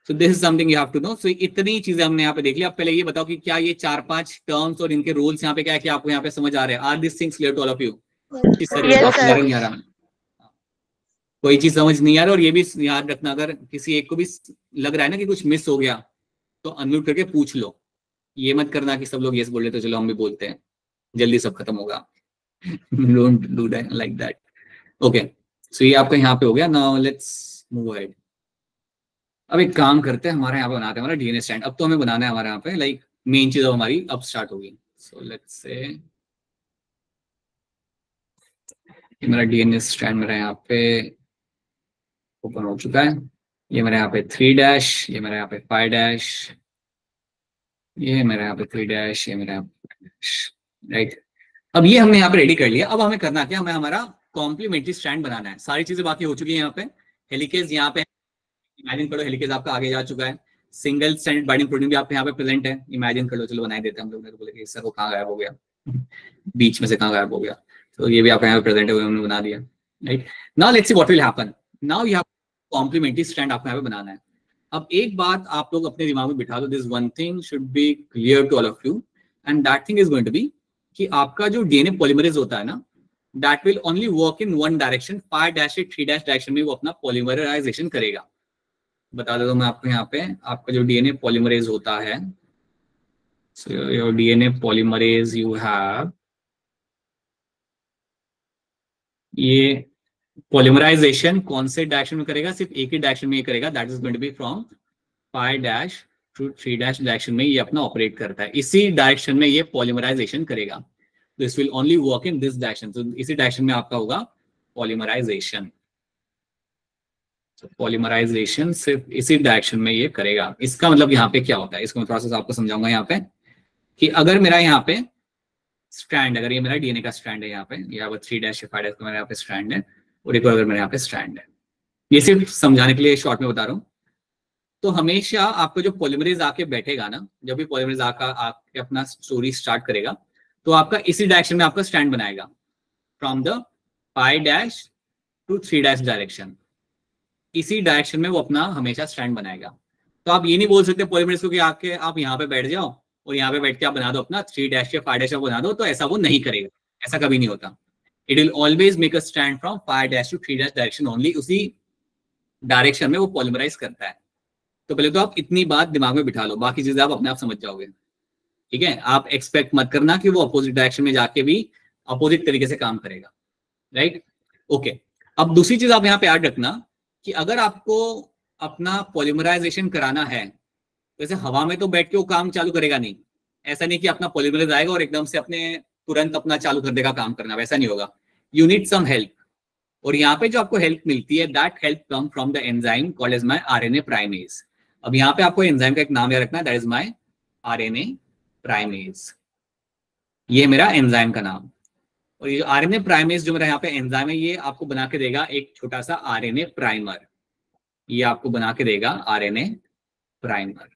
So this is something you have to know. So इतनी चीजें हमने यहाँ पे देख ली। अब पहले ये बताओ कि क्या ये 4-5 टर्म्स और इनके रूल्स यहाँ पे क्या है कि आपको यहाँ पे समझ आ रहे हैं? Are this things clear to all of you? Yes, sir. नहीं आ रहा, कोई चीज समझ नहीं आ रहा, और ये भी याद रखना, अगर किसी एक को भी लग रहा है ना कि कुछ मिस हो गया, तो अनम्यूट करके पूछ लो। ये मत करना कि सब लोग यस बोल रहे तो चलो हम भी बोलते हैं, जल्दी सब खत्म होगा। Don't do that like that. Okay, so ये आपका यहाँ पे हो गया। Now let's move ahead. अब एक काम करते हैं, हमारे यहाँ पे बनाते हैं हमारा डीएनए स्टैंड। अब तो हमें बनाना है हमारे यहाँ पे, लाइक मेन चीज अब हमारी अब स्टार्ट होगी। सो लेट्स से मेरा डीएनए स्टैंड मेरा यहाँ पे ओपन हो चुका है। ये मेरे यहाँ पे 3', ये मेरे यहाँ पे 5', ये मेरे यहाँ पे 3', ये मेरे यहाँ पे 5', राइट। अब ये हमने यहाँ पे रेडी कर लिया। अब हमें करना क्या, हमें हमारा कॉम्प्लीमेंट्री स्ट्रैंड बनाना है। सारी चीजें बाकी हो चुकी है। यहाँ पे हेलिकेज यहाँ पे इमेजिन करो, हेलिकेज आपका आगे जा चुका है। सिंगल स्ट्रैंडेड बाइंडिंग प्रोटीन भी आपके यहाँ पे प्रेजेंट है, इमेजिन कर लो। चलो बनाई देते हैं हम लोग। मेरे को बोले कि सर वो कहाँ गायब हो गया, बीच में से कहाँ गायब हो गया। तो ये भी आपके यहाँ पे प्रेजेंट है, हमने बना दिया, right. Now let's see what will happen. Now you have complementary strand आपको यहाँ पे बनाना है। अब एक बात आप लोग अपने दिमाग में बिठा दो, this one thing should be clear to all of you, and that thing is going to be कि आपका जो डीएनए पॉलीमरेज होता है ना, that will only work in one direction. 5' से 3' डायरेक्शन में वो अपना पॉलीमराइजेशन करेगा। बता देता हूं मैं आपको यहाँ पे, आपका जो डीएनए पॉलीमरेज होता है, so your DNA polymerase you have, ये पॉलीमराइजेशन कौन से डायरेक्शन में करेगा? सिर्फ एक ही डायरेक्शन में ही करेगा, that is going to be from 5' to 3' direction में ये अपना ऑपरेट करता है। इसी डायरेक्शन में ये पॉलीमराइजेशन करेगा। This will only work in this direction. तो इसी डायरेक्शन में आपका होगा पॉलीमराइजेशन। पॉलीमराइजेशन सिर्फ इसी डायरेक्शन में ये करेगा। इसका मतलब यहाँ पे क्या होता है, इसको मैं थोड़ा सा आपको समझाऊंगा यहाँ पे, कि अगर मेरा यहाँ पे स्ट्रैंड, अगर ये मेरा डीएनए का स्ट्रैंड है यहाँ पे, यहाँ पर 3' या 5' का मेरा यहाँ पे स्ट्रैंड है, और एक अगर मेरे यहाँ पे स्ट्रैंड है, ये सिर्फ समझाने के लिए शॉर्ट में बता रहा हूँ। तो हमेशा आपको जो पॉलीमरेज आके बैठेगा ना, जब भी पॉलीमरेज आके अपना स्टोरी स्टार्ट करेगा, तो आपका इसी डायरेक्शन में आपका स्टैंड बनाएगा, फ्रॉम द 5' टू 3' डायरेक्शन। इसी डायरेक्शन में वो अपना हमेशा स्टैंड बनाएगा। तो आप ये नहीं बोल सकते पॉलीमरेज को कि आके आप यहाँ पे बैठ जाओ और यहाँ पे बैठ के आप बना दो अपना 3' या 5' बना दो, तो ऐसा वो नहीं करेगा, ऐसा कभी नहीं होता। It will always make a stand from 5' to 3' direction only. उसी डायरेक्शन में वो पॉलीमराइज करता है। तो पहले तो आप इतनी बात दिमाग में बिठा लो, बाकी चीजें आप अपने आप समझ जाओगे, ठीक है। आप एक्सपेक्ट मत करना कि वो अपोजिट डायरेक्शन में जाके भी अपोजिट तरीके से काम करेगा, राइट। ओके, अब दूसरी चीज आप यहाँ पे याद रखना कि अगर आपको अपना पॉलीमराइजेशन कराना है, वैसे हवा में तो बैठ के वो काम चालू करेगा नहीं। ऐसा नहीं कि अपना पॉलीमराइज आएगा और एकदम से अपने तुरंत अपना चालू कर देगा काम करना, वैसा नहीं होगा। यू नीड सम हेल्प, और यहाँ पे जो आपको हेल्प मिलती है that help come from the enzyme called as my RNA primase. अब यहाँ पे आपको एंजाइम का एक नाम याद रखना है, that is my RNA primase, ये मेरा एंजाइम का नाम। और ये आरएनए प्राइमेज जो मेरा यहाँ पे एंजाइम है, ये आपको बना के देगा एक छोटा सा आरएनए प्राइमर, ये आपको बना के देगा RNA primer,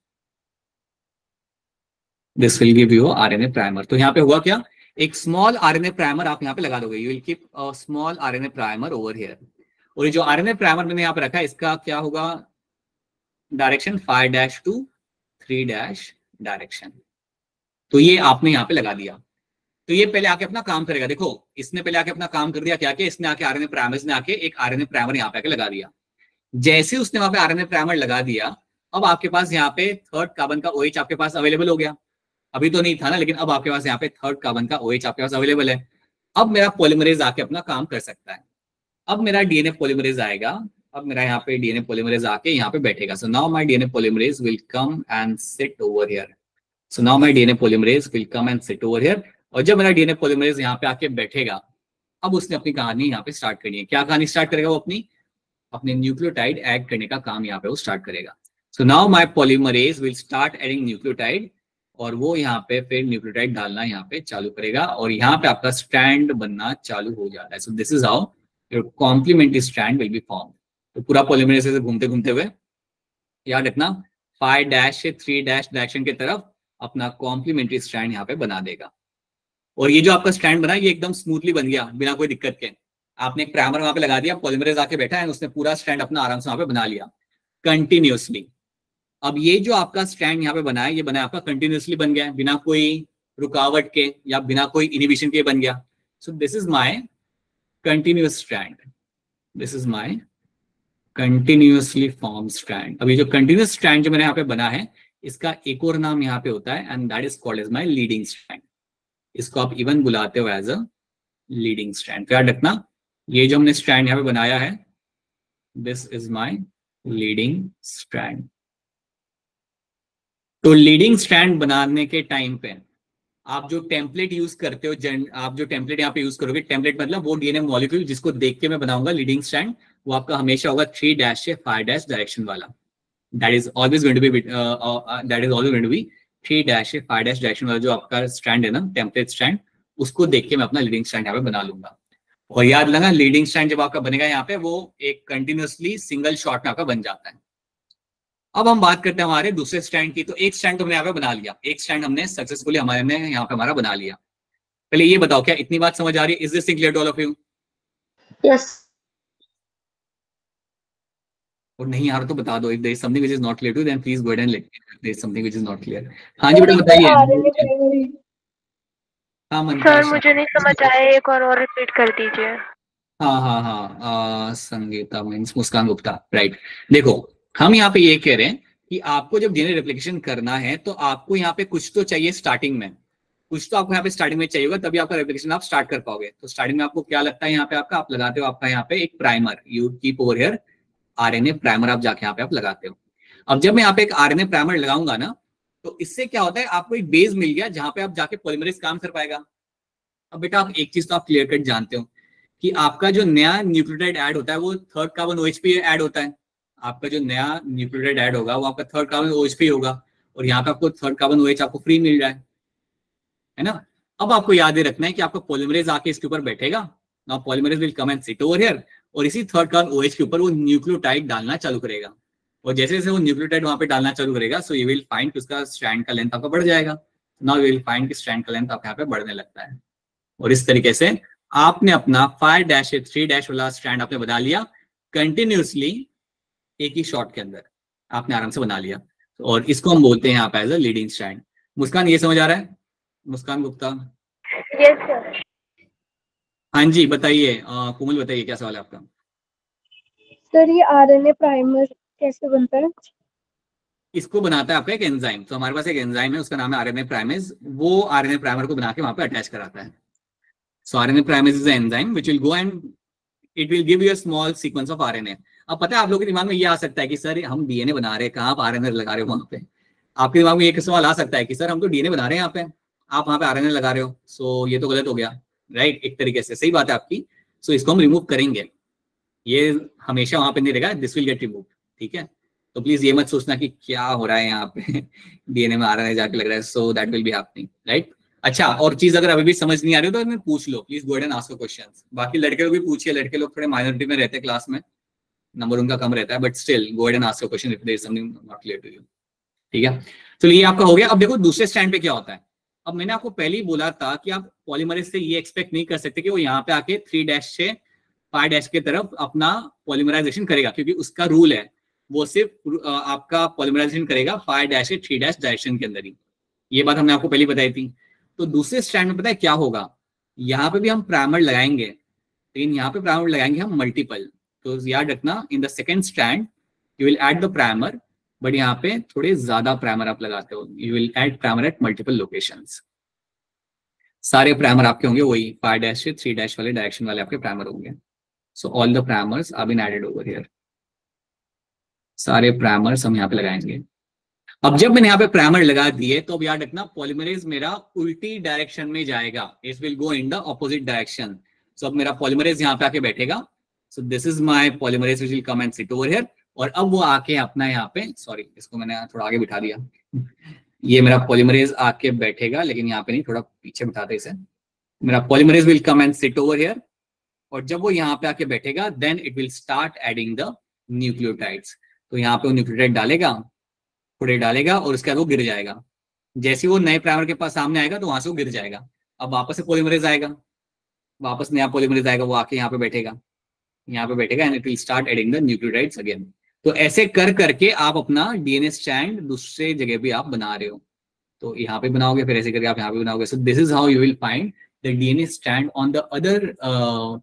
this will give you RNA primer. तो यहाँ पे हुआ क्या, एक स्मॉल आरएनए प्राइमर आप यहाँ पे लगा दोगे, you will keep a small RNA primer over here. और ये जो आरएनए प्राइमर मैंने यहाँ पे रखा है, इसका क्या होगा डायरेक्शन 5' to 3' डायरेक्शन। तो ये आपने यहाँ पे लगा दिया, तो ये पहले आके अपना काम करेगा। देखो इसने पहले आके अपना काम कर दिया, क्या किया इसने आके आरएनए प्राइमर ने आके एक आरएनए प्राइमर यहाँ पे आके लगा दिया। जैसे उसने वहां पे आरएनए प्राइमर लगा दिया, अब आपके पास यहाँ पे थर्ड कार्बन का OH आपके पास अवेलेबल हो गया। अभी तो नहीं था ना, लेकिन अब आपके पास यहाँ पे थर्ड कार्बन का OH आपके पास अवेलेबल है। अब मेरा पॉलीमरेज आके अपना काम कर सकता है। अब मेरा डीएनए पॉलीमरेज आएगा, अब मेरा यहाँ पे डीएनए पॉलीमरेज आके यहाँ पे बैठेगा। So now my DNA polymerase will come and sit over here. So now my DNA polymerase will come and sit over here. और जब मेरा डीएनए पॉलीमरेज यहाँ पे आके बैठेगा, अब उसने अपनी कहानी यहाँ पे स्टार्ट करनी है। क्या कहानी स्टार्ट करेगा वो, अपने न्यूक्लियोटाइड ऐड करने का काम यहाँ पे वो स्टार्ट करेगा। So now my polymerase will start adding nucleotide, और वो यहाँ पे फिर न्यूक्लियोटाइड डालना यहाँ पे चालू करेगा, और यहाँ पे आपका स्ट्रैंड बनना चालू हो जाता है। So this is how your complementary strand will be form. तो पूरा पॉलीमरेज से घूमते घूमते हुए याद रखना 5' से 3' डायरेक्शन की तरफ अपना कॉम्प्लीमेंट्री स्ट्रैंड यहाँ पे बना देगा। और ये जो आपका स्ट्रैंड बना ये एकदम स्मूथली बन गया बिना कोई दिक्कत के। आपने एक प्राइमर वहां पे लगा दिया, पॉलीमरेज आके बैठा है, उसने पूरा स्ट्रैंड अपना आराम से वहां पे बना लिया कंटिन्यूअसली। अब ये जो आपका स्ट्रैंड यहाँ पे बना है, ये बना है आपका कंटिन्यूअसली बन गया है, बिना कोई रुकावट के या बिना कोई इनिबिशन के बन गया। सो this is my continuous strand, this is my continuously form strand. अब ये जो कंटिन्यूअस स्ट्रैंड जो मैंने यहाँ पे बना है, इसका एक और नाम यहाँ पे होता है, and that is called as my leading strand. इसको आप इवन बुलाते हो एज अ लीडिंग स्ट्रैंड। याद रखना ये जो हमने स्ट्रैंड यहाँ पे बनाया है, this is my leading strand. तो लीडिंग स्ट्रैंड बनाने के टाइम पे आप जो टेम्पलेट यूज करते हो, आप जो टेम्पलेट यहाँ पे यूज करोगे, टेम्पलेट मतलब वो डीएनए मॉलिक्यूल जिसको देख के मैं बनाऊंगा लीडिंग स्ट्रैंड, वो आपका हमेशा होगा 3' से 5' डायरेक्शन वाला। That is always going to be 3' से 5' डायरेक्शन वाला जो आपका स्ट्रैंड है ना, टेम्पलेट स्ट्रैंड, उसको देख के मैं अपना लीडिंग स्ट्रैंड यहाँ पे बना लूंगा। और याद रखना लीडिंग स्ट्रैंड जब आपका बनेगा यहाँ पे, वो एक कंटिन्यूअसली सिंगल शॉट में आपका बन जाता है। अब हम बात करते हैं हमारे दूसरे स्ट्रैंड की। तो एक स्ट्रैंड तो हमने यहाँ पे बना लिया, एक स्ट्रैंड हमने सक्सेसफुली हमारे यहाँ पे हमारा बना लिया। पहले ये बताओ क्या इतनी बात समझ आ रही है? Is this clear to all of you? Yes. और नहीं आ रहा तो बता दो, if there is something which is not clear to then please go ahead and let me know there is something which is not clear. हां जी बेटा बताइए। हाँ सर मुझे नहीं समझ आया, एक और रिपीट कर दीजिए। हाँ संगीता मीन्स मुस्कान गुप्ता, राइट। देखो हम यहाँ पे ये कह रहे हैं कि आपको जब डीएनए रेप्लिकेशन करना है तो आपको यहाँ पे कुछ तो चाहिए स्टार्टिंग में, कुछ तो आपको यहाँ पे स्टार्टिंग में चाहिए होगा, तभी आपका रेप्लिकेशन आप स्टार्ट कर पाओगे। तो स्टार्टिंग में आपको क्या लगता है यहाँ पे आपका, आप लगाते हो आपका यहाँ पे एक primer, you keep over here RNA primer, आप जाके यहाँ पे आप लगाते हो। अब जब मैं यहाँ पे एक आरएनए प्राइमर लगाऊंगा ना, तो इससे क्या होता है आपको एक बेस मिल गया जहां पे आप जाके पॉलीमरेज काम कर पाएगा। अब बेटा आप एक चीज तो आप क्लियर कट जानते हो कि आपका जो नया न्यूक्लियोटाइड ऐड होता है वो थर्ड कार्बन OH पे ऐड होता है। आपका जो नया न्यूक्लियोटाइड ऐड होगा वो आपका थर्ड कार्बन OH पे होगा, और यहाँ पे आपको थर्ड कार्बन OH आपको फ्री मिल रहा है ना। अब आपको याद रखना है कि आपका पॉलीमरेज आके इसके ऊपर बैठेगा, now polymerase will come and sit over here, और इसी थर्ड कार्बन OH के ऊपर वो न्यूक्लियोटाइड डालना चालू करेगा। और जैसे जैसे वो न्यूक्लियोटाइड वहां पे डालना चालू करेगा, सो यू विल फाइंड कि उसका स्ट्रैंड का लेंथ आपका बढ़ जाएगा। नाउ यू विल फाइंड कि स्ट्रैंड का लेंथ आपका यहाँ पे बढ़ने लगता है। और इस तरीके से आपने अपना 5' से 3' वाला स्ट्रैंड आपने बना लिया कंटिन्यूअसली, एक ही शॉट के अंदर आपने आराम से बना लिया, और इसको हम बोलते हैं यहाँ पे as a leading strand. Muskan ये समझ आ रहा है? मुस्कान गुप्ता? Yes sir. हाँ जी बताइए, कोमल बताइए क्या सवाल है आपका? सर ये आरएनए प्राइमर कैसे बनता है? इसको बनाता है आपका एक एंजाइम। तो हमारे पास एक एंजाइम है, उसका नाम है आरएनए प्राइमेज। वो आरएनए प्राइमर को बना के वहां पे अटैच कराता है। सो RNA primase is an enzyme which will go and it will give you a small sequence of RNA. अब पता है आप लोगों के दिमाग में ये आ सकता है कि सर हम डीएनए बना रहे हैं, कहाँ आप आरएनए लगा रहे हो वहां पे? आपके दिमाग में एक सवाल आ सकता है कि सर हम तो डीएनए बना रहे हैं यहाँ पे, आप वहां पे आरएनए लगा रहे हो, सो ये तो गलत हो गया, राइट? एक तरीके से सही बात है आपकी। सो इसको हम रिमूव करेंगे, ये हमेशा वहां पे नहीं रहेगा, दिस विल गेट रिमूव, ठीक है? तो प्लीज ये मत सोचना कि क्या हो रहा है यहाँ पे डीएनए में आरएनए जाके लग रहा है, so that will be happening, right? अच्छा, और चीज अगर अभी भी समझ नहीं आ रही हो तो मैं पूछ लो, please go and ask questions. बाकी लड़के लोग भी पूछिए, लड़के लोग थोड़े माइनॉरिटी में रहते हैं क्लास में, नंबर उनका कम रहता है, but still go and ask question if there is something not clear to you, ठीक है? तो ये आपका हो गया। अब देखो दूसरे स्टैंड पे क्या होता है। अब मैंने आपको पहले ही बोला था कि आप पॉलीमरेज से ये एक्सपेक्ट नहीं कर सकते कि वो यहाँ पे आके 3' से 5' के तरफ अपना पॉलीमराइजेशन करेगा, क्योंकि उसका रूल है वो सिर्फ आपका पॉलीमराइजेशन करेगा 5' से 3' डायरेक्शन के अंदर ही। ये बात हमने आपको पहले बताई थी। तो दूसरे स्टैंड में पता है क्या होगा, यहाँ पे भी हम प्राइमर लगाएंगे, लेकिन यहाँ पे प्राइमर लगाएंगे हम मल्टीपल। तो याद रखना, in the second stand you will add the primer, but यहाँ पे थोड़े ज्यादा प्राइमर आप लगाते हो, you will add primer at multiple locations. सारे प्राइमर आपके होंगे वही 5' से 3' वाले डायरेक्शन वाले आपके प्राइमर होंगे। So all the primers are been added over here, सारे प्राइमर्स हम यहाँ पे लगाएंगे। अब जब मैंने यहाँ पे प्राइमर लगा दिए तो अब याद रखना पॉलीमरेज मेरा उल्टी डायरेक्शन में जाएगा, it will go in the opposite direction. So अब मेरा पॉलीमरेज यहाँ पे आके बैठेगा, so this is my polymerase which will come and sit over here. और अब वो आके अपना यहाँ पे, सॉरी इसको मैंने थोड़ा आगे बिठा दिया, ये मेरा पॉलीमरेज आके बैठेगा, लेकिन यहाँ पे नहीं, थोड़ा पीछे बिठाते इसे। मेरा polymerase will come and sit over here, और जब वो यहाँ पे आके बैठेगा then it will start adding the nucleotides. तो यहाँ पे वो न्यूक्लियोटाइड डालेगा, थोड़े डालेगा, और उसके बाद वो गिर जाएगा। जैसे वो नए प्राइमर के पास सामने आएगा तो वहां से वो गिर जाएगा। अब वापस से पॉलीमरेज आएगा, वापस नया पॉलीमरेज आएगा, वो आके यहाँ पे बैठेगा, यहाँ पे बैठेगा, and it will start adding the nucleotides again. तो ऐसे कर करके आप अपना डीएनए स्ट्रैंड दूसरे जगह भी आप बना रहे हो। तो यहाँ पे बनाओगे, फिर ऐसे करके आप यहाँ पे बनाओगे। सो this is how you will find the DNA strand on the other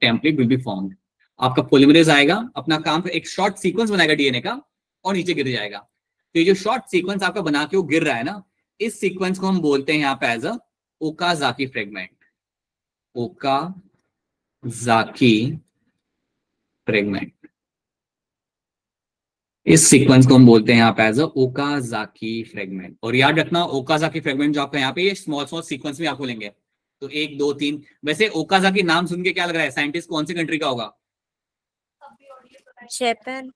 template will be formed. आपका पॉलीमरेज आएगा, अपना काम, एक शॉर्ट सीक्वेंस बनाएगा डीएनए का, और नीचे गिर जाएगा। तो ये जो शॉर्ट सीक्वेंस आपका बना के वो गिर रहा है ना, इस सीक्वेंस को हम बोलते हैं यहाँ पे as a Okazaki fragment. Okazaki fragment, इस सीक्वेंस को हम बोलते हैं यहाँ पे एज अ ओकाजाकी फ्रेगमेंट। और याद रखना ओकाजाकी फ्रेगमेंट जो आपका यहाँ पे ये स्मॉल स्मॉल सीक्वेंस में आपको लेंगे, तो 1 2 3। वैसे ओकाजाकी नाम सुन के क्या लग रहा है, साइंटिस्ट कौन सी कंट्री का होगा? Japan.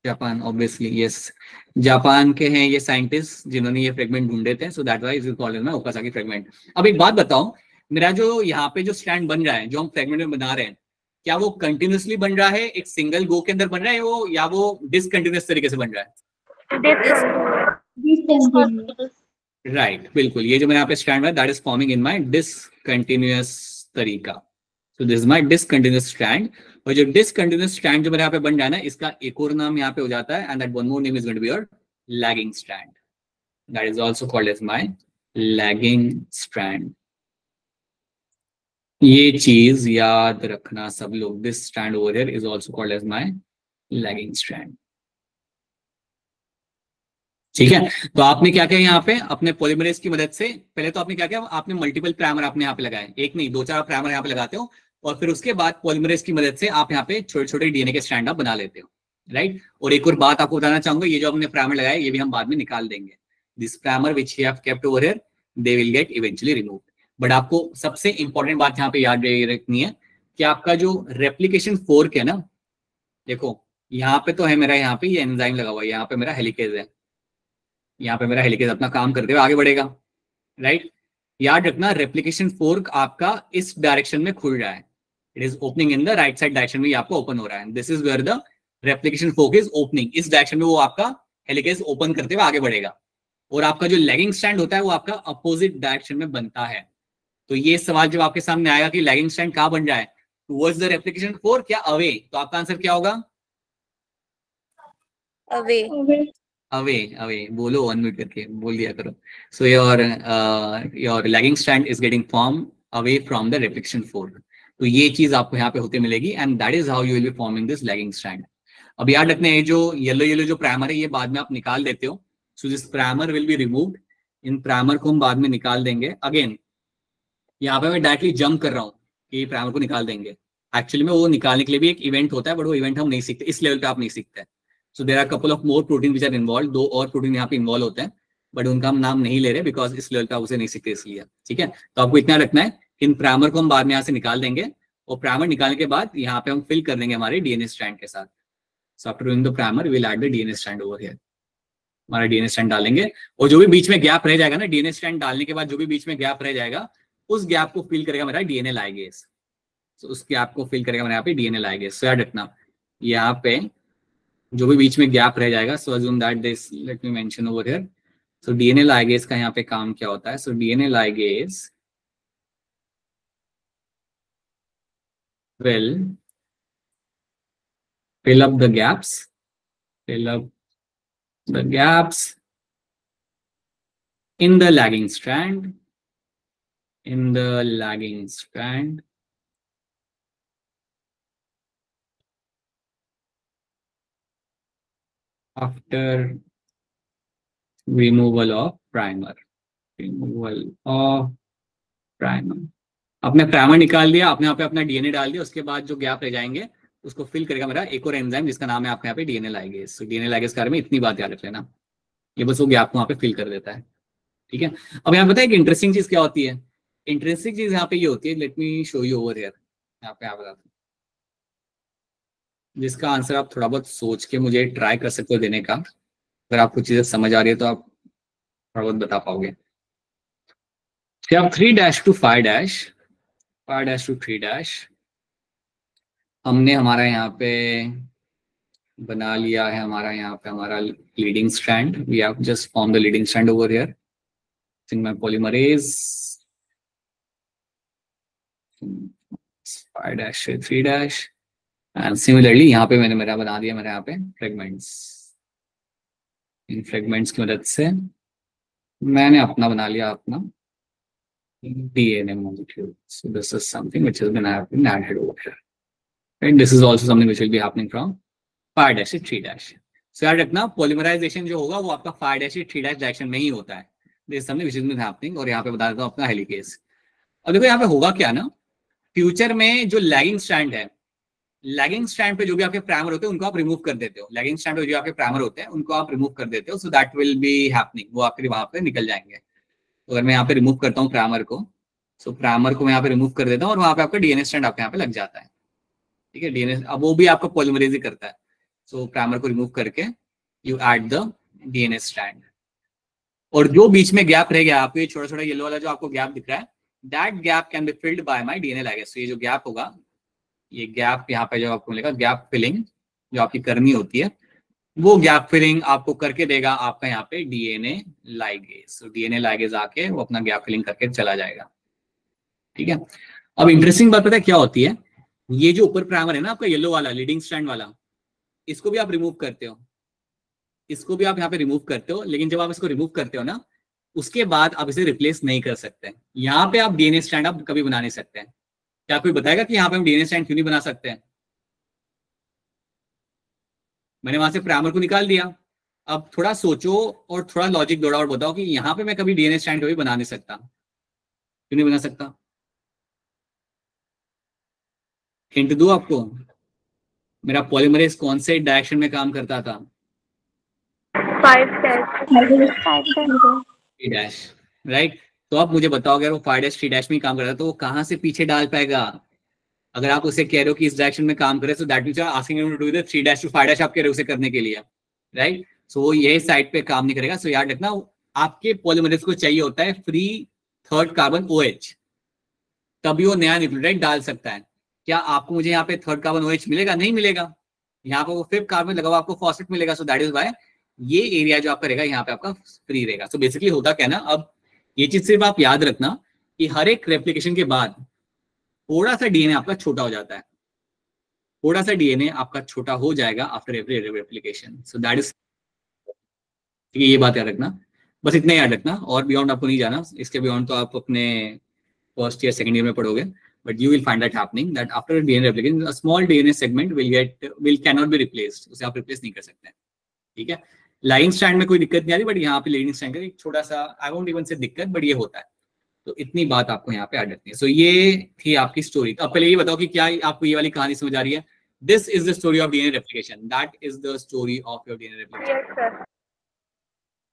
Japan, obviously, yes, Japan के हैं ये साइंटिस्ट जिन्होंने ये फ्रेगमेंट ढूंढे थे। So that why is called as Okazaki fragment. अब एक बात बताओ, मेरा जो यहाँ पे जो स्टैंड बन रहा है, जो हम फ्रेगमेंट में बना रहे हैं, क्या वो कंटिन्यूसली बन रहा है, एक सिंगल गो के अंदर बन रहा है, वो या वो डिसकंटिन्यूअस तरीके से बन रहा है? राइट, बिल्कुल। ये जो मेरे यहाँ पे स्टैंड है that is forming in my discontinuous तरीका। So this is my discontinuous strand. और जो डिसकंटिन्यूअस स्टैंड जो मेरे यहाँ पे बन रहा है ना, इसका एक और नाम यहाँ पे हो जाता है, and that one more name is going to be your lagging strand. That is also called as my lagging strand. ये चीज याद रखना सब लोग, this strand over here is also called as my lagging strand, ठीक है? तो आपने क्या किया यहाँ पे अपने पॉलीमरेज की मदद से, पहले तो आपने क्या किया, आपने मल्टीपल प्राइमर आपने यहाँ पे लगाए, एक नहीं 2 4 प्राइमर यहाँ पे लगाते हो, और फिर उसके बाद पॉलीमरेज की मदद से आप यहाँ पे छोटे छोटे डीएनए के स्ट्रैंड आप बना लेते हो, राइट? और एक और बात आपको बताना चाहूंगा, ये जो हमने प्राइमर लगाया ये भी हम बाद में निकाल देंगे। This primer which you have kept over here they will get eventually removed. But आपको सबसे इंपॉर्टेंट बात यहाँ पे याद रखनी है कि आपका जो रेप्लिकेशन फोर्क है ना, देखो यहाँ पे तो है मेरा, यहाँ पे ये एंजाइम लगा हुआ है, यहाँ पे मेरा हेलिकेज है, यहाँ पे मेरा हेलिकेज अपना काम करते हुए आगे बढ़ेगा, राइट? याद रखना रेप्लिकेशन फोर्क आपका इस डायरेक्शन में खुल रहा है, it is opening in the right side direction में, आपको ओपन हो रहा है। This is where the replication fork is opening, इस डायरेक्शन में वो आपका हेलिकेज ओपन करते हुए आगे बढ़ेगा। और आपका जो लैगिंग स्टैंड होता है वो आपका अपोजिट डायरेक्शन में बनता है। तो ये सवाल जब आपके सामने आएगा कि लैगिंग स्टैंड कहाँ बन रहा है, टुवर्ड्स द रेप्लिकेशन फोर्क या अवे, तो आपका आंसर क्या होगा? अवे। अवे, अवे बोलो, अनम्यूट करके बोल दिया करो। So your lagging stand is getting form away from the replication fork. तो ये चीज आपको यहाँ पे होते मिलेगी, and that is how you will be forming this lagging stand. अब याद रखना है जो येलो जो प्राइमर है ये बाद में आप निकाल देते हो, so this primer will be removed. In primer को हम बाद में निकाल देंगे। अगेन यहाँ पे मैं डायरेक्टली जंप कर रहा हूँ कि प्राइमर को निकाल देंगे, एक्चुअली में वो निकालने के लिए भी एक इवेंट होता है, बट वो इवेंट हम नहीं सीखते, इस लेवल पे आप नहीं सीखते। So there are couple of more protein which are involve, 2 और प्रोटीन यहाँ पे इन्वॉल्व होते हैं, बट उनका हम नाम नहीं ले रहे बिकॉज इस लेवल पे आप उसे नहीं सीखते इसलिए, ठीक है। तो आपको इतना रखना है, इन प्राइमर को हम बाद में यहाँ से निकाल देंगे और प्राइमर निकालने के बाद यहाँ पे हम फिल कर देंगे हमारे डीएनए स्ट्रैंड के साथ। So after doing the primer we will add the DNA strand over here. हमारा डीएनए स्ट्रैंड डालेंगे और जो भी बीच में गैप रह जाएगा ना, डीएनए स्ट्रैंड डालने के बाद जो भी बीच में गैप रह जाएगा उस गैप को फिल करेगा मेरा डीएनए लाइगेज। तो उस गैप को फिल करेगा मेरा यहाँ पे डीएनए लाइगेज। सो याद रखना यहाँ पे जो भी बीच में गैप रह जाएगा, so assume that this, let me mention over here. So DNA ligase का यहाँ पे काम क्या होता है? So DNA ligase will fill up the gaps in the lagging strand, after removal of primer. आपने प्राइमर निकाल दिया, आपने यहाँ पे अपना डीएनए डाल दिया, उसके बाद जो गैप रह जाएंगे उसको फिल करेगा मेरा एक और एंजाइम जिसका नाम है आपके यहाँ पे डीएनए लाइगेज। सो डीएनए लाइगेज के बारे में इतनी बात याद रख लेना, ये बस वो गैप को वहाँ पे फिल कर देता है, ठीक है। अब यहाँ पता है एक इंटरेस्टिंग चीज क्या होती है? इंटरेस्टिंग चीज यहाँ पे ये होती है, let me show you over here. यहाँ पे आप बताते, जिसका आंसर आप थोड़ा बहुत सोच के मुझे ट्राई कर सकते हो देने का। अगर आपको चीजें समझ आ रही है तो आप थोड़ा बहुत बता पाओगे। आप 3' to 5' 5' to 3' हमने हमारा यहाँ पे बना लिया है, हमारा यहाँ पे हमारा leading strand. We have just form the leading strand over here in my polymerase 5' से 3' एंड सिमिलरली यहाँ पे मैंने मेरा बना दिया मेरा यहाँ पे फ्रेगमेंट्स। इन फ्रेगमेंट्स की मदद से मैंने अपना बना लिया अपना DNA molecule. So this is something which has been added over here. And this is also something which will be happening from 5' to 3'. So याद रखना polymerization जो होगा वो आपका 5' से 3' डायरेक्शन में ही होता है। This is something which has been happening। और यहाँ पे बता देता हूँ अपना हेलिकेज। अब देखो यहाँ पे होगा क्या ना, फ्यूचर में जो लैगिंग स्ट्रैंड है, लैगिंग स्ट्रैंड पे जो भी आपके प्राइमर होते हैं उनको आप रिमूव कर देते हो। लैगिंग स्ट्रैंड पे जो आपके प्राइमर होते हैं उनको आप रिमूव कर देते हो। So that will be happening, वो आपके वहां पे निकल जाएंगे। तो अगर मैं यहाँ पे रिमूव करता हूँ प्राइमर को, सो प्राइमर को मैं यहाँ पे रिमूव कर देता हूँ और वहां पे आपका डीएनए स्ट्रैंड आपके यहाँ पे लग जाता है, ठीक है। डीएनए अब वो भी आपका पॉलीमरेज ही करता है। सो प्राइमर को रिमूव करके you add the DNA strand, और जो बीच में गैप रह गया आपको, ये छोटा छोटा येलो वाला जो आपको गैप दिख रहा है, that gap can be filled by my DNA ligase. तो ये जो गैप होगा, ये गैप यहाँ पे जो आपको मिलेगा, गैप फिलिंग जो आपकी करनी होती है, वो गैप फिलिंग आपको करके देगा आपका यहाँ पे डीएनए लाइगेज। तो डीएनए लाइगेज आके वो अपना गैप फिलिंग करके चला जाएगा, ठीक है। अब इंटरेस्टिंग बात पता है क्या होती है? ये जो ऊपर प्राइमर है ना आपका येलो वाला लीडिंग स्ट्रैंड वाला, इसको भी आप रिमूव करते हो, इसको भी आप यहाँ पे रिमूव करते हो, लेकिन जब आप इसको रिमूव करते हो ना, उसके बाद आप इसे रिप्लेस नहीं कर सकते। यहाँ पे आप डीएनए स्ट्रैंड आप कभी बना नहीं सकते हैं। क्या कोई बताएगा कि यहाँ पे हम डीएनए स्ट्रैंड क्यों नहीं बना सकते हैं? मैंने वहां से प्राइमर को निकाल दिया, अब थोड़ा सोचो और थोड़ा लॉजिक दौड़ा और बताओ कि यहाँ पे मैं कभी डीएनए स्ट्रैंड कभी बना नहीं सकता, क्यों नहीं बना सकता? हिंट दूं आपको, मेरा पॉलीमरेज कौन से डायरेक्शन में काम करता था? 3' राइट। तो आप मुझे बताओगे वो 5' 3' में काम करता है तो वो कहाँ से पीछे डाल पाएगा? अगर आप उसे कह रहे हो कि इस डायरेक्शन में काम करे, so that means asking him to do the 3' to 5' आप कह रहे हो उसे करने के लिए, राइट। सो वो ये साइड पे काम नहीं करेगा। सो याद रखना आपके पॉलीमरेज को चाहिए होता है फ्री थर्ड कार्बन OH, तभी वो नया न्यूक्लियोटाइड डाल सकता है। क्या आपको मुझे यहाँ पे थर्ड कार्बन OH मिलेगा? नहीं मिलेगा। यहाँ पे वो 5th कार्बन लगा हुआ आपको फॉस्फेट मिलेगा। सो दैट इज व्हाई ये एरिया जो आपका रहेगा यहाँ पे आपका फ्री रहेगा। सो बेसिकली होता क्या ना, अब ये चीज सिर्फ आप याद रखना कि हर एक रेप्लिकेशन के बाद थोड़ा सा डीएनए आपका छोटा हो जाता है, थोड़ा सा डीएनए आपका छोटा हो जाएगा after every replication. So that is, ठीक है, ये बात याद रखना, बस इतना याद रखना, और बियॉन्ड आपको नहीं जाना। इसके बियॉन्ड तो आप अपने फर्स्ट ईयर सेकंड ईयर में पढ़ोगे, but you will find that happening that after DNA replication a small DNA segment will can not be replaced, उसे आप रिप्लेस नहीं कर सकते, ठीक है। लाइन स्टैंड में कोई दिक्कत नहीं आ रही, बट यहाँ पे लीडिंग स्टैंड का एक छोटा सा, आई वोंट इवन से दिक्कत, बट ये होता है। तो इतनी बात आपको यहाँ पे याद रखनी है। सो ये थी आपकी स्टोरी। तो अब पहले ये बताओ कि क्या आपको ये वाली कहानी समझ आ रही है? This is the story of DNA replication, that is the story of your DNA replication.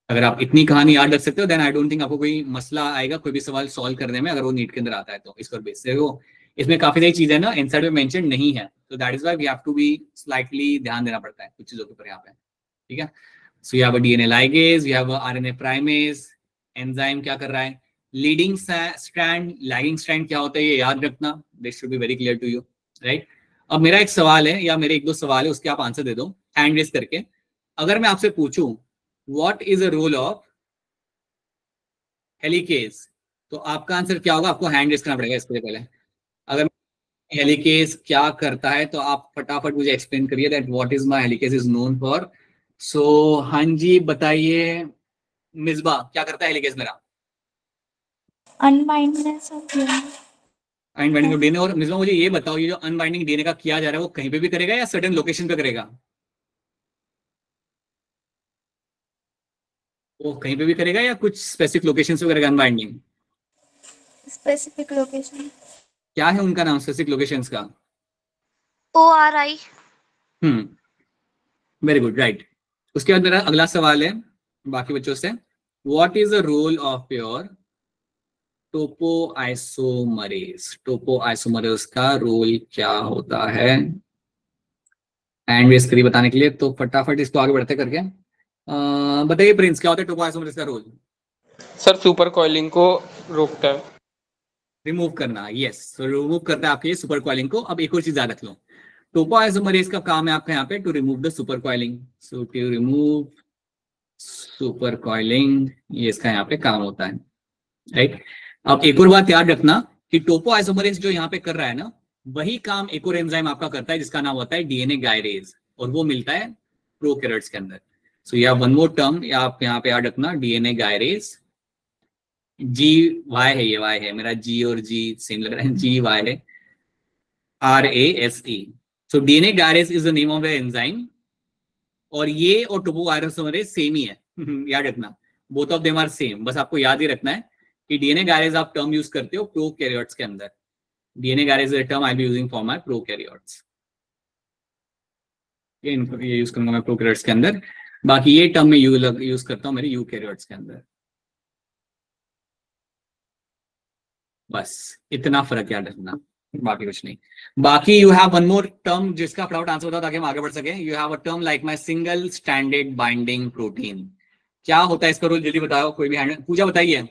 अगर आप इतनी कहानी याद रख सकते हो देन आई डोंट थिंक आपको कोई मसला आएगा कोई भी सवाल सॉल्व करने में, अगर वो नीट के अंदर आता है तो। इसको बेस से वो इसमें काफी सारी चीजें ना इनसाइड में मेंशन नहीं है, तो that is why we have to be slightly ध्यान देना पड़ता है कुछ चीजों के ऊपर यहाँ पे, ठीक है। So you have a DNA ligase, you have a RNA primase, enzyme क्या कर रहा है, लीडिंग स्ट्रैंड, लैगिंग स्ट्रैंड क्या होता है ये याद रखना, this should be very clear to you, right. अब मेरा एक सवाल है या मेरे एक दो सवाल है उसके आप आंसर दे दो हैंड रेज करके। अगर मैं आपसे पूछूं what is the role of helicase, तो आपका आंसर क्या होगा, आपको हैंड रेज करना पड़ेगा इसके पहले। अगर हेलिकेज क्या करता है तो आप फटाफट मुझे एक्सप्लेन करिए that what is my helicase is known for. So हाँ जी बताइए मिसबा, क्या करता है हेलिकेज मेरा? Unbindness of unbinding of DNA. और मिसबा मुझे ये बताओ ये जो अनबाइंडिंग डीएनए का किया जा रहा है वो कहीं पे भी करेगा या सर्टेन लोकेशन पे करेगा? वो कहीं पे भी करेगा या कुछ स्पेसिफिक लोकेशन पे करेगा अनबाइंडिंग? Specific location. क्या है उनका नाम स्पेसिफिक लोकेशंस का? ORI। Very good, right. उसके बाद मेरा अगला सवाल है बाकी बच्चों से, what is the role of your topoisomerase, topoisomerase का रोल क्या होता है? हैंड रेस करिए बताने के लिए, तो फटाफट इसको आगे बढ़ते करके बताइए प्रिंस क्या होता है टोपोआइसोमरेज का रोल? सर सुपर कॉइलिंग को रोकता है। रिमूव करना, यस, रिमूव करता है आपके सुपर कॉइलिंग को। अब एक और चीज याद रख लो, टोपोआइसोमरेज का काम है आपका यहाँ पे to remove the super coiling, so to remove super coiling, ये इसका यहाँ पे काम होता है, राइट। अब एक और बात याद रखना कि टोपोआइसोमरेज जो यहाँ पे कर रहा है ना वही काम एक और एंजाइम आपका करता है जिसका नाम होता है डीएनए गायरेज, और वो मिलता है प्रोकैरियोट्स के अंदर। So you have one more term आप यहाँ पे याद रखना, डीएनए गायरेज, जी वाई है, ये वाई है मेरा, जी और जी सेम लग रहा है, जी वाई है, RASE। So DNA gyrase is the name of the enzyme, और ये और टोपोआइसोमरेज सेम ही है याद रखना, both of them are same. बस आपको याद ही रखना है कि डीएनए गायरेज आप टर्म यूज करते हो प्रोकैरियोट्स के अंदर, DNA gyrase is the term I be using for my prokaryotes, ये यूज करूंगा मैं प्रोकैरियोट्स के अंदर, बाकी ये टर्म में यूज करता हूँ मेरे यूकैरियोट्स के अंदर। बस इतना फर्क याद रखना, बाकी कुछ नहीं। बाकी you have one more term जिसका फटाफट आंसर बताओ ताकि हम आगे बढ़ सके। You have a term like my single standard binding protein, क्या होता है इसका रोल, जल्दी बताओ कोई भी हैंड, पूजा बताइए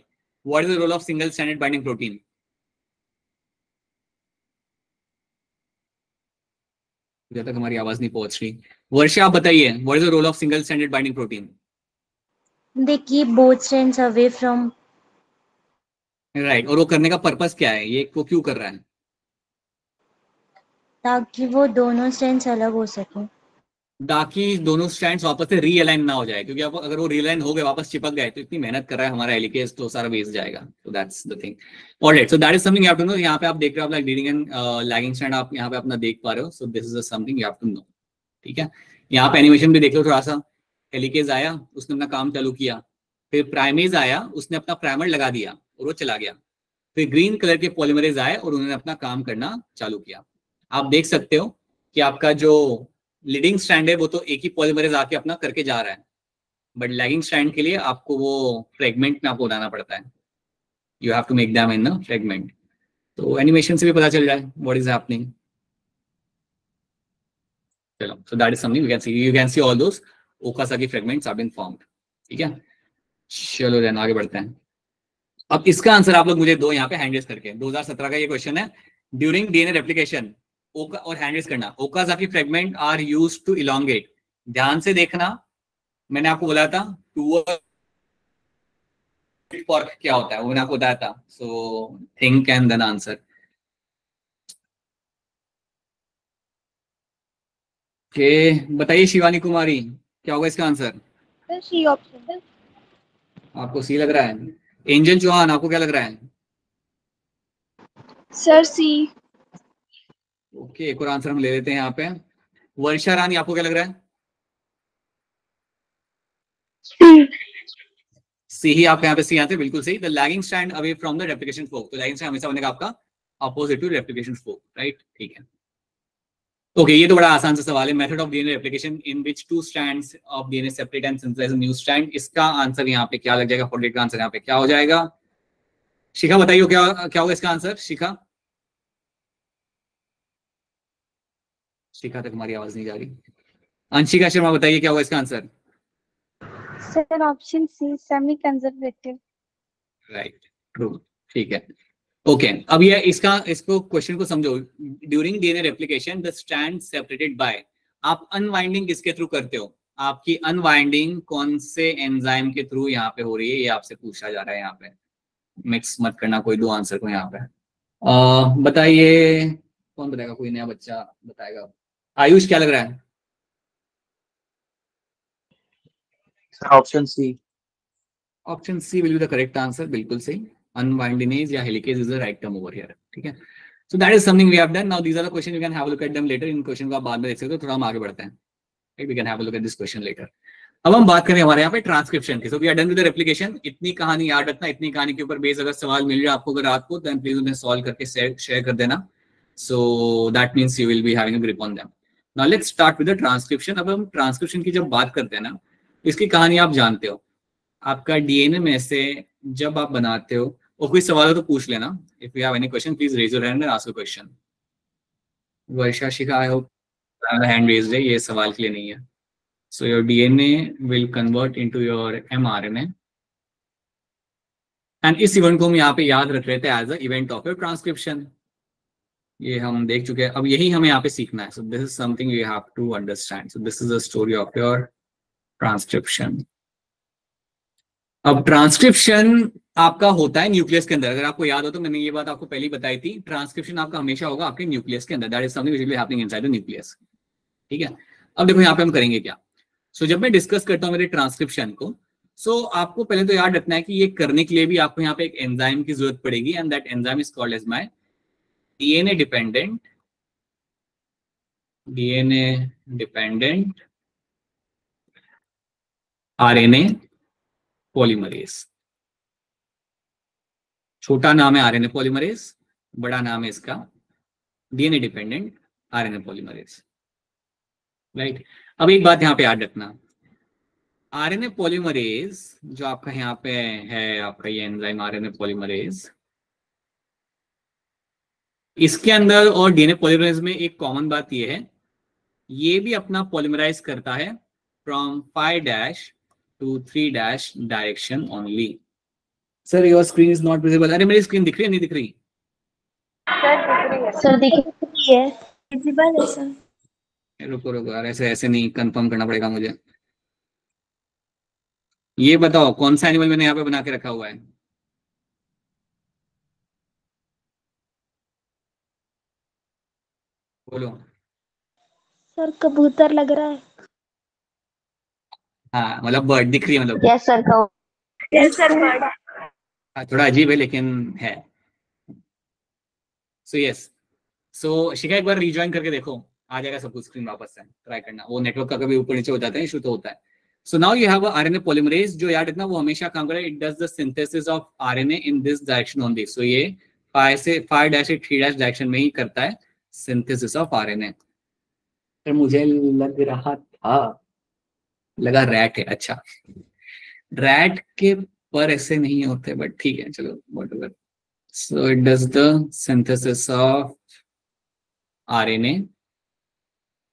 what is the role of single standard binding protein? जब तक हमारी आवाज नहीं पहुंच रही, वर्षा आप बताइए what is the role of single standard binding protein? They keep both strands away from, right, और वो करने का पर्पस क्या है, ये वो क्यों कर रहा है? ताकि वो दोनों strands अलग हो सके। ताकि दोनों स्ट्रैंड्स वापस से रीअलाइन ना हो जाए, क्योंकि अब अगर वो रीअलाइन हो गए वापस चिपक गए तो इतनी मेहनत कर रहा है हमारा हेलिकेज तो सारा वेस्ट जाएगा। तो that's the thing. Alright, so that is something you have to know. यहाँ पे आप देख रहे हो, like leading and lagging strand आप यहाँ पे अपना देख पा रहे हो, so this is something you have to know, ठीक है। यहाँ पे एनिमेशन भी देख लो थोड़ा सा, हेलिकेज आया उसने अपना काम चालू किया, फिर प्राइमेज आया उसने अपना प्राइमर लगा दिया और वो चला गया, फिर ग्रीन कलर के पॉलीमरेज आए और उन्होंने अपना काम करना चालू किया। आप देख सकते हो कि आपका जो लीडिंग स्ट्रैंड है वो तो एक ही पॉलीमरेज आके अपना करके जा रहा है, बट लैगिंग स्ट्रैंड के लिए आपको वो फ्रेगमेंट में आपको बनाना पड़ता है, you have to make them in the fragment. तो एनिमेशन से भी पता चल जाए व्हाट इज हैपनिंग। चलो, so that is something you can see all those Okazaki fragments have been formed, ठीक है। चलो देन आगे बढ़ते हैं। अब इसका आंसर आप लोग मुझे दो यहाँ पे हैंडरेस करके, 2017 का ये क्वेश्चन है, ड्यूरिंग डीएनए रेप्लिकेशन और हैंडरेस करना, Okazaki fragment are used to elongate. ध्यान से देखना, मैंने आपको बोला था टूवर्ड फॉर्क क्या होता है वो मैंने आपको बताया था, so think and then answer. Okay बताइए शिवानी कुमारी क्या होगा इसका आंसर? C option. आपको सी लग रहा है? एंजल चौहान आपको क्या लग रहा है? सर सी। ओके एक और आंसर हम ले लेते हैं यहाँ पे। वर्षा रानी आपको क्या लग रहा है? सी ही आप यहाँ पे सी आते हैं, बिल्कुल सही। The lagging strand away from the replication fork, तो लैगिंग स्ट्रैंड हमेशा बनेगा आपका opposite to replication fork, right, ठीक है। ओके, ये तो बड़ा आसान सा सवाल है। Method of DNA replication in which two strands of DNA separate and synthesize new strand. इसका आंसर यहाँ पे क्या लग जाएगा? 48 का आंसर यहाँ पे क्या हो जाएगा? शिखा बताइए क्या क्या होगा इसका आंसर? शिखा, शिखा तक हमारी आवाज नहीं जा रही। अंशिका शर्मा बताइए क्या होगा इसका answer? Sir option C semi conservative. Right, true, ठीक है। ओके, अब ये इसको क्वेश्चन को समझो। During DNA replication the strand separated by, आप अनवाइंडिंग किसके थ्रू करते हो? आपकी अनवाइंडिंग कौन से एंजाइम के थ्रू यहाँ पे हो रही है, ये आपसे पूछा जा रहा है। यहाँ पे मिक्स मत करना कोई दो आंसर को। यहाँ पे बताइए, कौन बताएगा? कोई नया बच्चा बताएगा? आयुष क्या लग रहा है? Option C. Option C will be the correct answer, बिल्कुल सही। अनवाइंडिनेज या helicase is the right term over here, ठीक है। So that is something we have done. Now these are the question, you can have a look at them later. इन question को आप बाद में देख सकते हो, थोड़ा हम आगे बढ़ते हैं। We can have a look at this question later. अब हम बात करें हमारे यहाँ पे ट्रांसक्रिप्शन की। So we are done with the replication. इतनी कहानी याद रखना, इतनी कहानी के ऊपर बेस अगर सवाल मिल जाए आपको अगर रात को, देन प्लीज उन्हें सॉल्व करके शेयर कर देना। सो that means you will be having a grip on them. Now let's start with the transcription. अब हम ट्रांसक्रिप्शन की जब बात करते हैं ना, इसकी कहानी आप जानते हो। आपका डीएनए में से जब आप बनाते हो, और कोई सवाल हो तो पूछ लेना। If you have any question please raise your hand and ask a question. Varsha, Shikha, I hope hand raised है, ये सवाल के लिए नहीं है। So your DNA will convert into your mRNA, and इस इवेंट को हम यहाँ पे याद रख रहे थे as a event of your transcription. ये हम देख चुके हैं, अब यही हमें यहाँ पे सीखना है। So this is something you have to understand. So this is the story of your transcription. अब ट्रांसक्रिप्शन आपका होता है न्यूक्लियस के अंदर। अगर आपको याद हो तो मैंने ये बात आपको पहले ही बताई थी। ट्रांसक्रिप्शन आपका हमेशा होगा आपके न्यूक्लियस के अंदर। That is something which will be happening inside the nucleus, ठीक है। अब देखो यहाँ पे हम करेंगे क्या। सो जब मैं डिस्कस करता हूँ मेरे ट्रांसक्रिप्शन को, सो आपको पहले तो याद रखना है कि ये करने के लिए भी आपको यहाँ पे एक एंजाइम की जरूरत पड़ेगी, and that enzyme is called as my DNA dependent RNA polymerase. छोटा नाम है आरएनए पॉलीमरेज, बड़ा नाम है इसका DNA dependent RNA polymerase, right. अब एक बात यहाँ पे याद रखना, आरएनए पॉलीमरेज जो आपका यहाँ पे है, आपका ये एंजाइम आरएनए पॉलीमरेज, इसके अंदर और डीएनए पॉलीमरेज में एक कॉमन बात ये है, ये भी अपना पॉलीमराइज करता है from 5' to 3' direction only. Sir your screen is not visible. अरे मेरी स्क्रीन दिख रही है, नहीं दिख रही? सर देखिए विजिबल है सर। रुको रुको यार, ऐसे ऐसे नहीं, कंफर्म करना पड़ेगा मुझे। ये बताओ कौन सा एनिमल मैंने यहाँ पे बना के रखा हुआ है? बोलो। सर कबूतर लग रहा है। हाँ मतलब बर्ड दिख रही है, मतलब यस सर का। Yes sir. थोड़ा अजीब है लेकिन है। सो यस, सो शिखा एक बार रिज्वाइन करके देखो, आ जाएगा सब कुछ स्क्रीन वापस से। ट्राई करना, वो नेटवर्क का कभी ऊपर नीचे हो जाता है, इशू तो होता है। So now you have RNA polymerase, जो याद रखना वो हमेशा काम करे, it does the synthesis of RNA in this direction only. So ये 5 से 3' डायरेक्शन में ही करता है सिंथेसिस ऑफ आरएनए। फिर मुझे लग रहा था, लगा रैट है। अच्छा, रैट के पर ऐसे नहीं होते, बट ठीक है चलो whatever. So it does the synthesis of RNA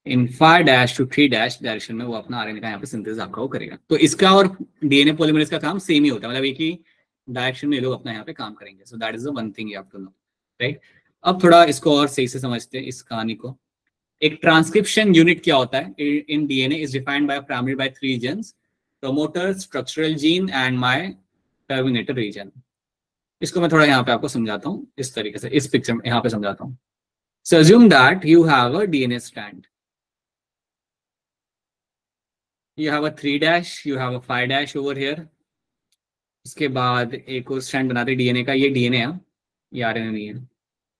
in 5' to 3' direction में, वो अपना आरएनए का यहाँ पे सिंथेसिस आपका वो करेगा। तो इसका और डीएनए पॉलीमरेज का काम सेम ही होता है, मतलब एक ही डायरेक्शन में लोग अपना यहाँ पे काम करेंगे। So that is the one thing you have to know, right. अब थोड़ा इसको और सही से समझते हैं इस कहानी को। एक ट्रांसक्रिप्शन यूनिट क्या होता है in DNA is defined by primary by 3 regions, promoter, structural gene and my terminator region. इसको मैं थोड़ा यहाँ पे आपको समझाता हूँ इस तरीके से, इस पिक्चर में यहाँ पे समझाता हूँ। So assume that you have a DNA strand, you have a 3', you have a 5' over here। उसके बाद एक और स्ट्रैंड बनाते हैं डीएनए का, ये डीएनए है, ये आरएनए नहीं है।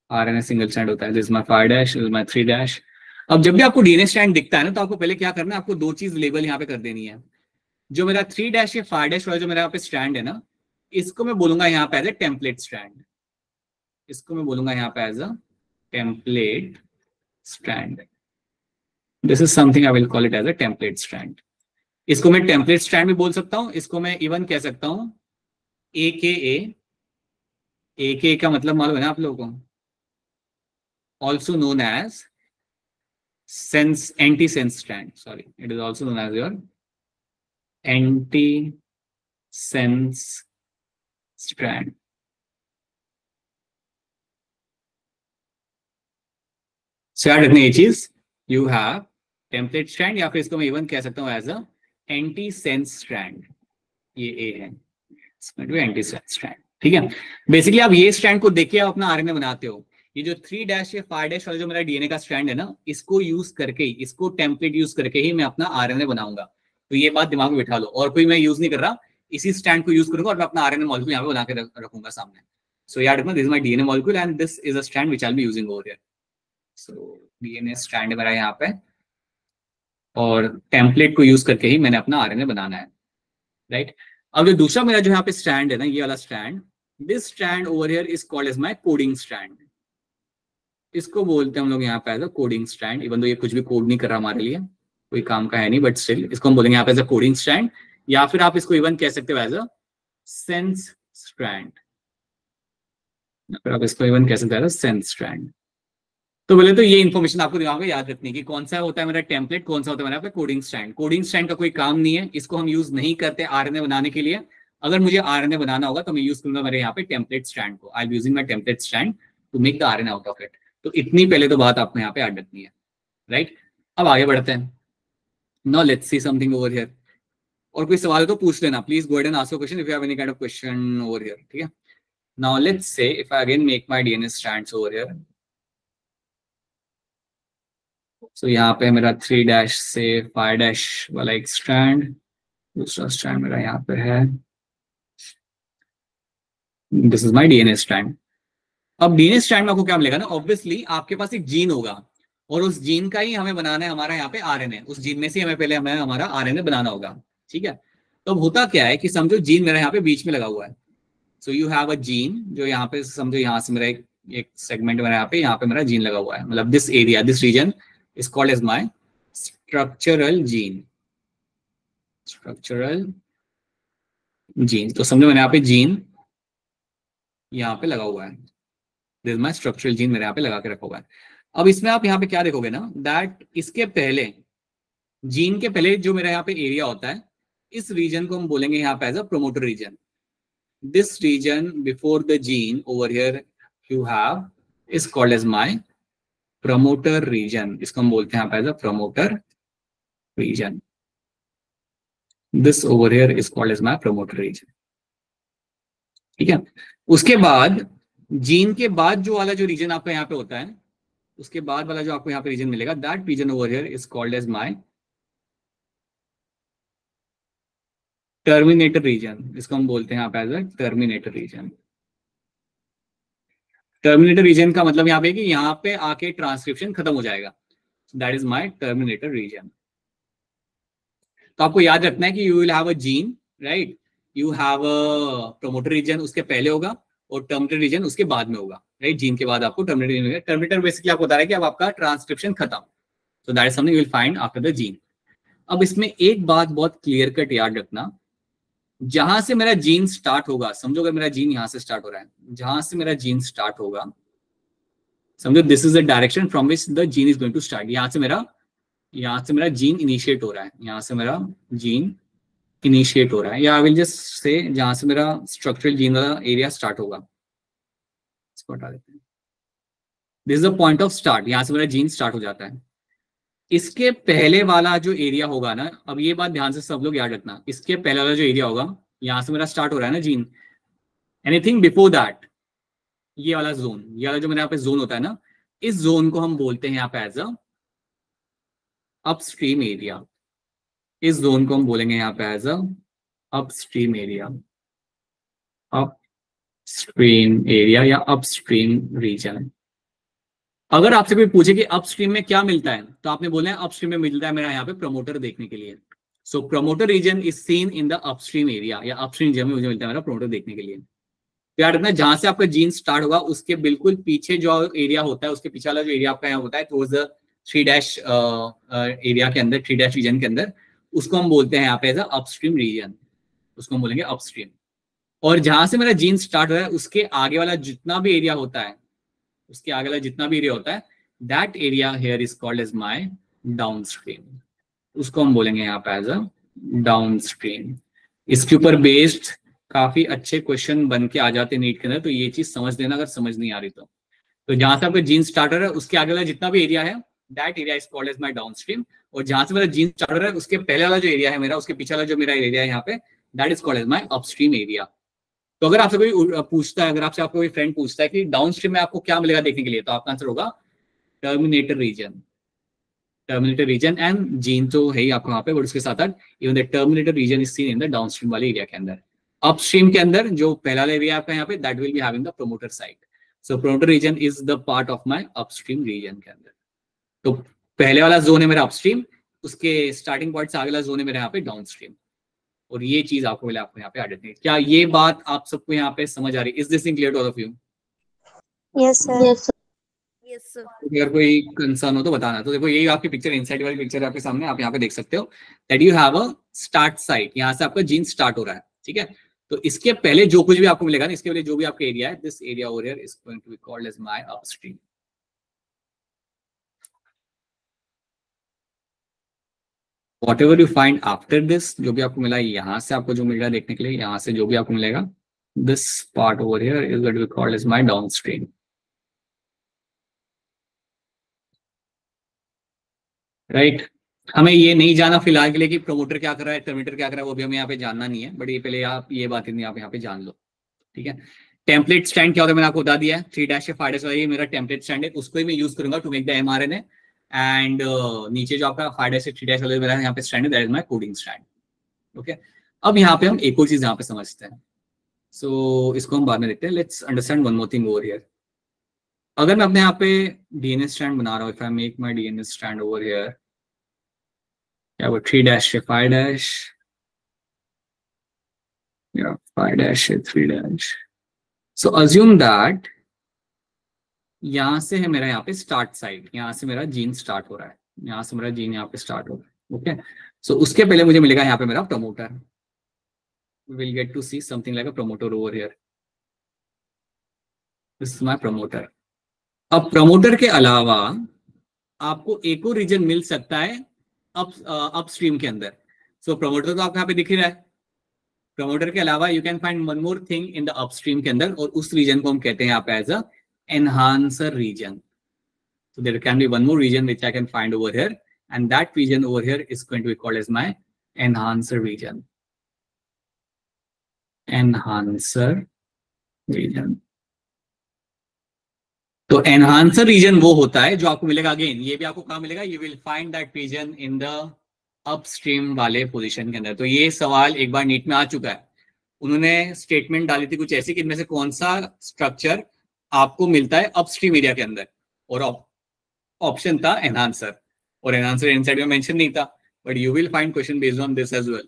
आरएनए सिंगल स्ट्रैंड होता है, this is my 5', this is my 3'। अब जब भी आपको डीएनए स्ट्रैंड दिखता है ना, तो आपको पहले क्या करना है, आपको दो चीज लेबल यहाँ पे कर देनी है। जो मेरा 3' या 5' वाला जो मेरा यहाँ पे स्ट्रैंड है ना, इसको मैं बोलूंगा यहाँ पे एज ए टेम्पलेट स्ट्रैंड। इसको मैं बोलूंगा यहाँ पे as a template strand. This is something I will call it as a template strand. इसको मैं टेम्पलेट स्ट्रैंड भी बोल सकता हूँ, इसको मैं इवन कह सकता हूँ AKA। AKA का मतलब मालूम है ना आप लोगों को? Also known as sense anti-sense strand. Sorry, it is also known as your anti-sense strand. So याद रखना ये चीज, you have template strand या फिर इसको मैं even कह सकता हूँ as a anti-sense strand. ये A है, anti-sense strand, ठीक है। बेसिकली आप ये स्ट्रैंड को देख के आप अपना आरएनए बनाते हो। ये जो 3' या 5' वाला जो मेरा डीएनए का स्ट्रैंड है ना, इसको यूज करके ही, इसको टेम्पलेट यूज करके ही मैं अपना आरएनए बनाऊंगा। तो ये बात दिमाग में बिठा लो, और कोई मैं यूज नहीं कर रहा, इसी स्ट्रैंड को यूज करूंगा और मैं अपना आरएनए मॉलिक्यूल यहाँ पे बना के रखूंगा सामने। सो याद रखना, this is my DNA molecule and this is a strand which I will be using over here. So DNA strand मेरा यहाँ पे, और टेम्पलेट को यूज करके ही मैंने अपना आरएनए बनाना है, राइट। अब जो दूसरा मेरा जो यहाँ पे स्ट्रैंड है ना, ये वाला strand, this strand over here is called as my coding strand. इसको बोलते हैं हम लोग यहाँ पे as a coding strand, even though ये कुछ भी कोड नहीं कर रहा हमारे लिए, कोई काम का है नहीं, बट स्टिल इसको हम बोलेंगे यहाँ पे एज अ कोडिंग स्ट्रैंड, या फिर आप इसको इवन कह सकते हो एज अ सेंस स्ट्रैंड, या फिर आप इसको इवन कह सकते हो एज अ सेंस स्ट्रैंड। तो बोले तो ये इन्फॉर्मेशन आपको दिमाग में याद रखनी कि कौन सा होता है मेरा टेम्पलेट, कौन सा होता है मेरा कोडिंग स्ट्रैंड। कोडिंग स्ट्रैंड का कोई काम नहीं है, इसको हम यूज नहीं करते आरएनए बनाने के लिए। अगर मुझे आरएनए बनाना होगा तो मैं यूज करूंगा मेरे यहाँ पे टेम्पलेट स्ट्रैंड को। I am using my template strand to make the RNA out of it. तो इतनी पहले तो बात आपको यहाँ पे याद रखनी है, राइट। अब आगे बढ़ते हैं। Now let's see something over here. और कोई सवाल तो पूछ लेना please, go ahead and ask your question if you have any kind of question over here, ठीक है। Now let's say if I again make my DNA strands over here. So यहाँ पे मेरा 3' से 5' वाला एक स्ट्रैंड, दूसरा स्ट्रैंड मेरा यहाँ पे है, this is my DNA strand. अब डीएनए स्ट्रैंड में आपको क्या मिलेगा ना, ऑब्वियसली आपके पास एक जीन होगा और उस जीन का ही हमें बनाना है हमारा यहाँ पे आरएनए। उस जीन में से हमें हमारा आरएनए बनाना होगा, ठीक है। तो अब होता क्या है कि समझो जीन मेरा यहाँ पे बीच में लगा हुआ है। So you have a gene जो यहाँ पे, समझो यहाँ से मेरा एक सेगमेंट मेरा यहाँ पे मेरा जीन लगा हुआ है, मतलब this area, this region is called as my structural gene। structural gene, तो समझो मैंने यहाँ पे जीन यहाँ पे लगा हुआ है, this is my structural gene मेरे यहाँ पे लगा के रखा हुआ है। अब इसमें आप यहाँ पे क्या देखोगे ना, that इसके पहले, जीन के पहले जो मेरा यहाँ पे एरिया होता है, इस रीजन को हम बोलेंगे यहाँ पे as a promoter region. This region before the gene over here you have is called as my promoter region. इसको हम बोलते हैं यहाँ पे as a promoter region. This over here is called as my promoter region, ठीक है। उसके बाद जीन के बाद जो वाला जो रीजन आपका यहाँ पे होता है, उसके बाद वाला जो आपको यहाँ पे रीजन मिलेगा, that region over here is called as my terminator region. इसको हम बोलते हैं यहाँ पे as a terminator region. Terminator region का मतलब यहाँ पे कि यहाँ पे आके ट्रांसक्रिप्शन खत्म हो जाएगा, that is my terminator region. तो आपको याद रखना है कि you will have a gene, right, you have a promoter region उसके पहले होगा और टर्मिनेटर रीजन उसके बाद में होगा, राइट। जीन के बाद आपको टर्मिनेटर रीजन मिलेगा। टर्मिनेटर बेसिकली आपको बता रहा है कि अब आपका ट्रांसक्रिप्शन खत्म, सो that is something you will find after the gene. अब इसमें एक बात बहुत क्लियर कट याद रखना, जहां से मेरा जीन स्टार्ट होगा, समझो अगर मेरा जीन यहां से स्टार्ट हो रहा है, जहां से मेरा जीन स्टार्ट होगा, समझो this is the direction from which the gene is going to start. यहां से मेरा जीन इनिशिएट हो रहा है, यहां से मेरा जीन इनिशिएट हो रहा है, या आई विल जस्ट से जहां से मेरा स्ट्रक्चरल जीन वाला एरिया स्टार्ट होगा, इसको हटा देते हैं। This is the point of start, यहां से मेरा जीन स्टार्ट हो जाता है। इसके पहले वाला जो एरिया होगा ना, अब ये बात ध्यान से सब लोग याद रखना, इसके पहले वाला जो एरिया होगा, यहां से मेरा स्टार्ट हो रहा है ना जीन, एनीथिंग बिफोर दैट, ये वाला जोन, ये वाला जो मेरे यहाँ पे जोन होता है ना, इस जोन को हम बोलते हैं यहाँ पे एज अ अपस्ट्रीम एरिया। इस जोन को हम बोलेंगे यहाँ पे as a upstream area, upstream area या अपस्ट्रीम रीजन। अगर आपसे कोई पूछे कि अपस्ट्रीम में क्या मिलता है, तो आपने बोला है अपस्ट्रीम में मिलता है मेरा यहाँ पे प्रमोटर देखने के लिए। So promoter region is seen in the upstream area, या अपस्ट्रीम रीजन में मुझे मिलता है मेरा प्रमोटर देखने के लिए। तो याद रखना, जहां से आपका जीन स्टार्ट होगा उसके बिल्कुल पीछे जो एरिया होता है, उसके पीछे वाला जो एरिया आपका यहाँ होता है टुवर्ड्स द 3 डैश एरिया के अंदर, 3 डैश रीजन के अंदर, उसको हम बोलते हैं यहाँ पे एज अ अपस्ट्रीम रीजन, उसको हम बोलेंगे अपस्ट्रीम। और जहां से मेरा जीन स्टार्ट हो रहा है उसके आगे वाला जितना भी एरिया होता है, उसके आगे वाला जितना भी एरिया होता है, that area here is called as my downstream, उसको हम बोलेंगे यहाँ पे एज अ डाउनस्ट्रीम। इसके ऊपर बेस्ड काफी अच्छे क्वेश्चन बन के आ जाते हैं नीट के अंदर, तो ये चीज समझ लेना अगर समझ नहीं आ रही तो जहां से आपका जीन स्टार्ट हो रहा है उसके आगे वाला जितना भी एरिया है, that area is called as my downstream. और जहां से मेरा जीन स्टार्ट हो रहा है उसके पहले वाला जो एरिया है मेरा, उसके पीछे वाला जो मेरा एरिया है यहाँ पे, that is called as my upstream area. तो अगर आपसे कोई पूछता है, अगर आपसे आपका कोई फ्रेंड पूछता है कि डाउनस्ट्रीम में आपको क्या मिलेगा देखने के लिए, तो आपका आंसर होगा terminator region, terminator region and gene तो है ही आपको वहां पे, बट उसके साथ साथ even the terminator region is seen in the downstream वाले एरिया के अंदर। अपस्ट्रीम के अंदर जो पहला वाला एरिया आपका यहाँ पे, that will be having the promoter site, so promoter region is the part of my upstream region के अंदर। तो पहले वाला जोन है मेरा अपस्ट्रीम, उसके स्टार्टिंग पॉइंट से आगे वाला जोन है मेरा यहाँ पे डाउनस्ट्रीम, और ये चीज आपको मिला, आपको यहाँ पे आइडेंटिटी। क्या ये बात आप सबको यहाँ पे समझ आ रही है? Is this clear to all of you? Yes sir. Yes sir. अगर कोई कंसर्न हो तो बताना। तो देखो यही आपकी पिक्चर, इनसाइड वाली पिक्चर आपके सामने, आप यहाँ पे देख सकते हो that you have a start site, यहाँ से आपका जीन स्टार्ट हो रहा है, ठीक है। तो इसके पहले जो कुछ भी आपको मिलेगा ना, इसके पहले जो भी आपका एरिया है, this area over here is going to be called as my upstream. Whatever you find after this, जो भी आपको मिला यहाँ से, आपको जो मिल रहा है देखने के लिए, यहाँ से जो भी आपको मिलेगा, this part over here is what we call as my downstream. Right? हमें ये नहीं जाना फिलहाल के लिए कि प्रोमोटर क्या कर रहा है, टर्मिनेटर क्या कर रहा है, वो भी हमें यहाँ पे जानना नहीं है, बट ये पहले आप ये बात आप यहाँ पे जान लो, ठीक है। टेम्पलेट स्टैंड क्या होता है मैंने आपको बता दिया है, 3 डैश 5 डैश वाला ये मेरा टेम्पलेट स्टैंड है, उसको ही मैं यूज करूंगा to make the mRNA। And नीचे जो आपका 5 डैश से 3 डैश वाला मेरा यहाँ पे स्टैंड है, that is my coding stand, okay. अब यहाँ पे हम एक और चीज यहाँ पे समझते हैं, सो इसको हम बाद में देखते हैं। Let's understand one more thing over here. अगर मैं अपने यहाँ पे डीएनए स्टैंड बना रहा हूँ, if I make my DNA stand over here, क्या वो 3 डैश से 5 डैश, या 5 डैश से 3 डैश, सो अज्यूम दैट यहां से है मेरा यहाँ पे स्टार्ट साइड, यहाँ से मेरा जीन स्टार्ट हो रहा है, यहाँ से मेरा जीन यहाँ पे स्टार्ट हो रहा है, ओके। सो उसके पहले मुझे मिलेगा यहाँ पे मेरा promoter, will get to see something like a promoter over here, this is my promoter. अब प्रमोटर के अलावा आपको एक और रीजन मिल सकता है अपस्ट्रीम के अंदर। सो प्रमोटर तो आपको यहाँ पे दिख ही रहा है, प्रमोटर के अलावा you can find one more thing in the upstream के अंदर, और उस रीजन को हम कहते हैं यहाँ पे as a enhancer region. So there can be one more region which I can find over here, and that region over here is going to be called as my enhancer region. Enhancer region. तो enhancer region वो होता है जो आपको मिलेगा, again ये भी आपको कहाँ मिलेगा, you will find that region in the upstream वाले पोजीशन के अंदर। तो ये सवाल एक बार नीट में आ चुका है, उन्होंने स्टेटमेंट डाली थी कुछ ऐसी कि इनमें से कौन सा स्ट्रक्चर आपको मिलता है अपस्ट्रीम एरिया के अंदर, और ऑप्शन था एनहांसर, और एनहांसर इनसाइड में मेंशन नहीं था, but you will find question based on this as well.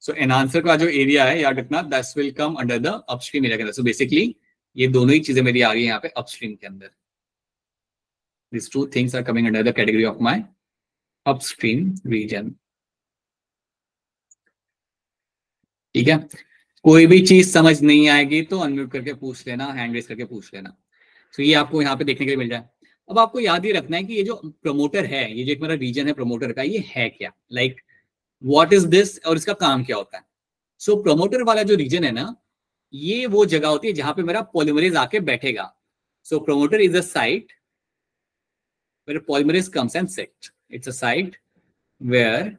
So enhancer का जो एरिया है याद रखना, that will come under the upstream area के अंदर। सो बेसिकली ये दोनों ही चीजें मेरी आ रही है यहाँ पे अपस्ट्रीम के अंदर, this two things are coming under the category of my upstream region, ठीक है। कोई भी चीज समझ नहीं आएगी तो अनम्यूट करके पूछ लेना, हैंड रेज करके पूछ लेना। तो ये आपको यहाँ पे देखने के लिए मिल जाए। अब आपको याद ही रखना है कि ये जो प्रमोटर है, ये जो एक मेरा रीजन है प्रमोटर का, ये है क्या, लाइक व्हाट इज दिस, और इसका काम क्या होता है। सो प्रमोटर वाला जो रीजन है ना, ये वो जगह होती है जहां पे मेरा पॉलीमरेज आके बैठेगा। So promoter is a site where polymerase comes and sit, it's a site where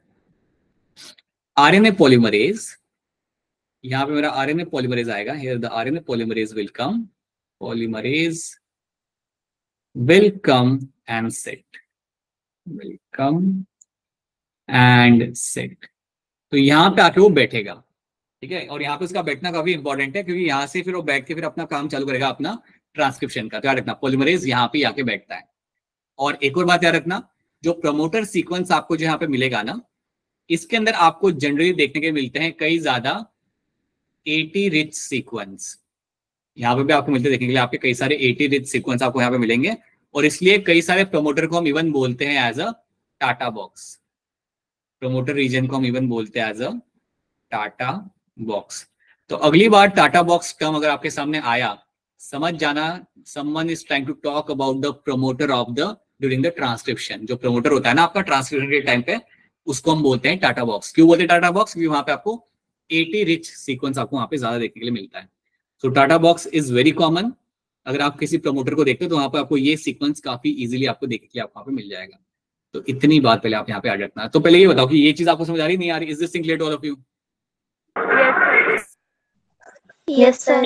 RNA polymerase, यहाँ पे मेरा आरएनए पॉलीमरेज आएगा, here the RNA polymerase will come, polymerase will come and sit, will come and sit. तो यहाँ पे आके वो बैठेगा, ठीक है। और यहाँ पे उसका बैठना काफी इंपॉर्टेंट है, क्योंकि यहाँ से फिर वो बैठ के फिर अपना काम चालू करेगा, अपना ट्रांसक्रिप्शन का। तो याद रखना पॉलीमरेज यहाँ पे आके बैठता है। और एक और बात याद रखना, जो प्रमोटर सीक्वेंस आपको जो यहाँ पे मिलेगा ना, इसके अंदर आपको जनरली देखने के मिलते हैं कई ज्यादा AT रिच सीक्वेंस, यहाँ पे भी आपको मिलते देखने के लिए आपके कई सारे AT रिच सीक्वेंस आपको यहाँ पे मिलेंगे। और इसलिए कई सारे प्रमोटर को हम इवन बोलते हैं as a TATA box. Promoter region को हम इवन बोलते हैं एज अ टाटा बॉक्स। तो अगली बार टाटा बॉक्स टर्म अगर आपके सामने आया, समझ जाना someone is trying to talk about the promoter of the during the transcription। जो प्रमोटर होता है ना आपका ट्रांसक्रिप्शन के टाइम पे, उसको हम बोलते हैं टाटा बॉक्स। क्यों बोलते हैं टाटा बॉक्स? क्योंकि वहां पे आपको 80 रिच सीक्वेंस आपको वहां पे ज्यादा देखने के लिए मिलता है। So TATA box is very common. अगर आप किसी प्रमोटर को देखते हो तो वहां पे आपको ये सीक्वेंस काफी इजीली आपको देखने के लिए आपको वहां पे मिल जाएगा। तो इतनी बात पहले आप यहाँ पे आ रखना। तो पहले ये बताओ कि ये चीज आपको समझ आ रही नहीं आ रही? Is this thing clear to all of you? Yes sir.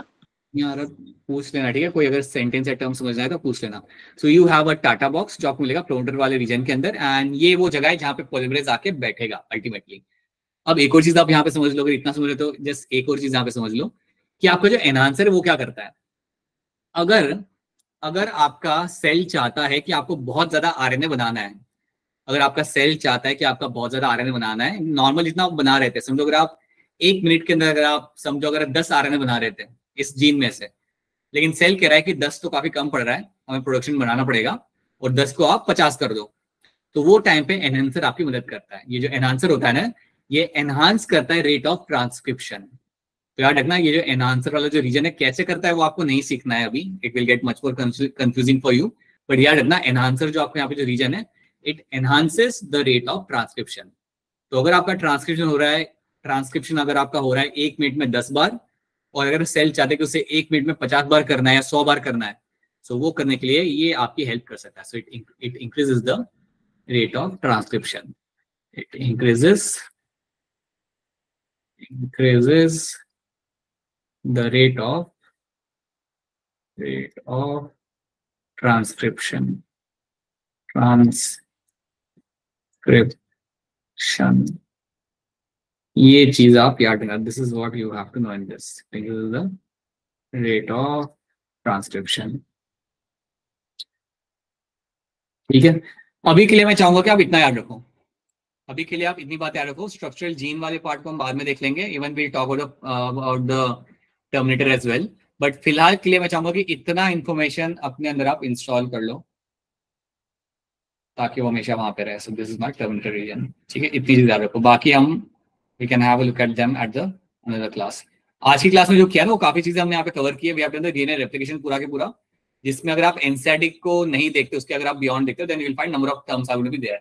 यार पूछ लेना, ठीक है? कोई अगर सेंटेंस या टर्म समझना है तो पूछ लेना। So you have a TATA box जो आपको मिलेगा प्रमोटर वाले रीजन के अंदर, एंड ये वो जगह है जहाँ पे पॉलीमरेज आके बैठेगा अल्टीमेटली। अब एक और चीज आप यहाँ पे समझ लो, अगर इतना समझ लो तो जस्ट एक और चीज यहाँ पे समझ लो कि आपका जो एनहांसर है वो क्या करता है। अगर आपका सेल चाहता है कि आपको बहुत ज्यादा आरएनए बनाना है, अगर आपका सेल चाहता है कि आपका बहुत ज्यादा आरएनए बनाना है, नॉर्मल जितना आप बना रहे थे, समझो अगर आप 1 मिनट के अंदर अगर आप समझो अगर 10 आरएनए बना रहे थे इस जीन में से, लेकिन सेल कह रहा है कि 10 तो काफी कम पड़ रहा है, हमें प्रोडक्शन बनाना पड़ेगा और 10 को आप 50 कर दो। तो वो टाइम पे एनहांसर आपकी मदद करता है। ये जो एनहांसर होता है ना, ये एनहांस करता है रेट ऑफ ट्रांसक्रिप्शन। तो याद रखना ये जो एनहांसर वाला जो रीजन है कैसे करता है वो आपको नहीं सीखना है अभी, it will get much more confusing for you. But याद रखना एनहांसर जो आपको यहाँ पे जो रीजन है, it enhances the rate of transcription. तो अगर आपका ट्रांसक्रिप्शन हो रहा है, ट्रांसक्रिप्शन अगर आपका हो रहा है 1 मिनट में 10 बार, और अगर सेल चाहते हैं कि उसे 1 मिनट में 50 बार करना है या 100 बार करना है, सो वो करने के लिए ये आपकी हेल्प कर सकता है। So it increases the rate of transcription, it increases the rate of transcription. ये चीज आप याद रखना, this is what you have to know in this, this is the rate of transcription. ठीक है, अभी के लिए मैं चाहूंगा कि आप इतना याद रखो। अभी के लिए आप इतनी बात याद रखो। स्ट्रक्चरल जीन वाले पार्ट को हम बाद में देख लेंगे, even will talk about the terminator as well. But फिलहाल के लिए मैं चाहूंगा कि इतना इंफॉर्मेशन अपने अंदर आप इंस्टॉल कर लो ताकि वो हमेशा वहां पे रहे। So this is my terminator region. ठीक है, इतनी चीज याद रखो, बाकी हम we can have a look at them at the another class. आज की क्लास में जो किया ना वो काफी चीजें हमने यहाँ पे कवर की है। We have done the DNA replication पूरा के पूरा, जिसमें अगर आप एनसीईआरटी को नहीं देखते, उसके अगर आप बियॉन्ड देखते हो, then you will find number of terms are going to be there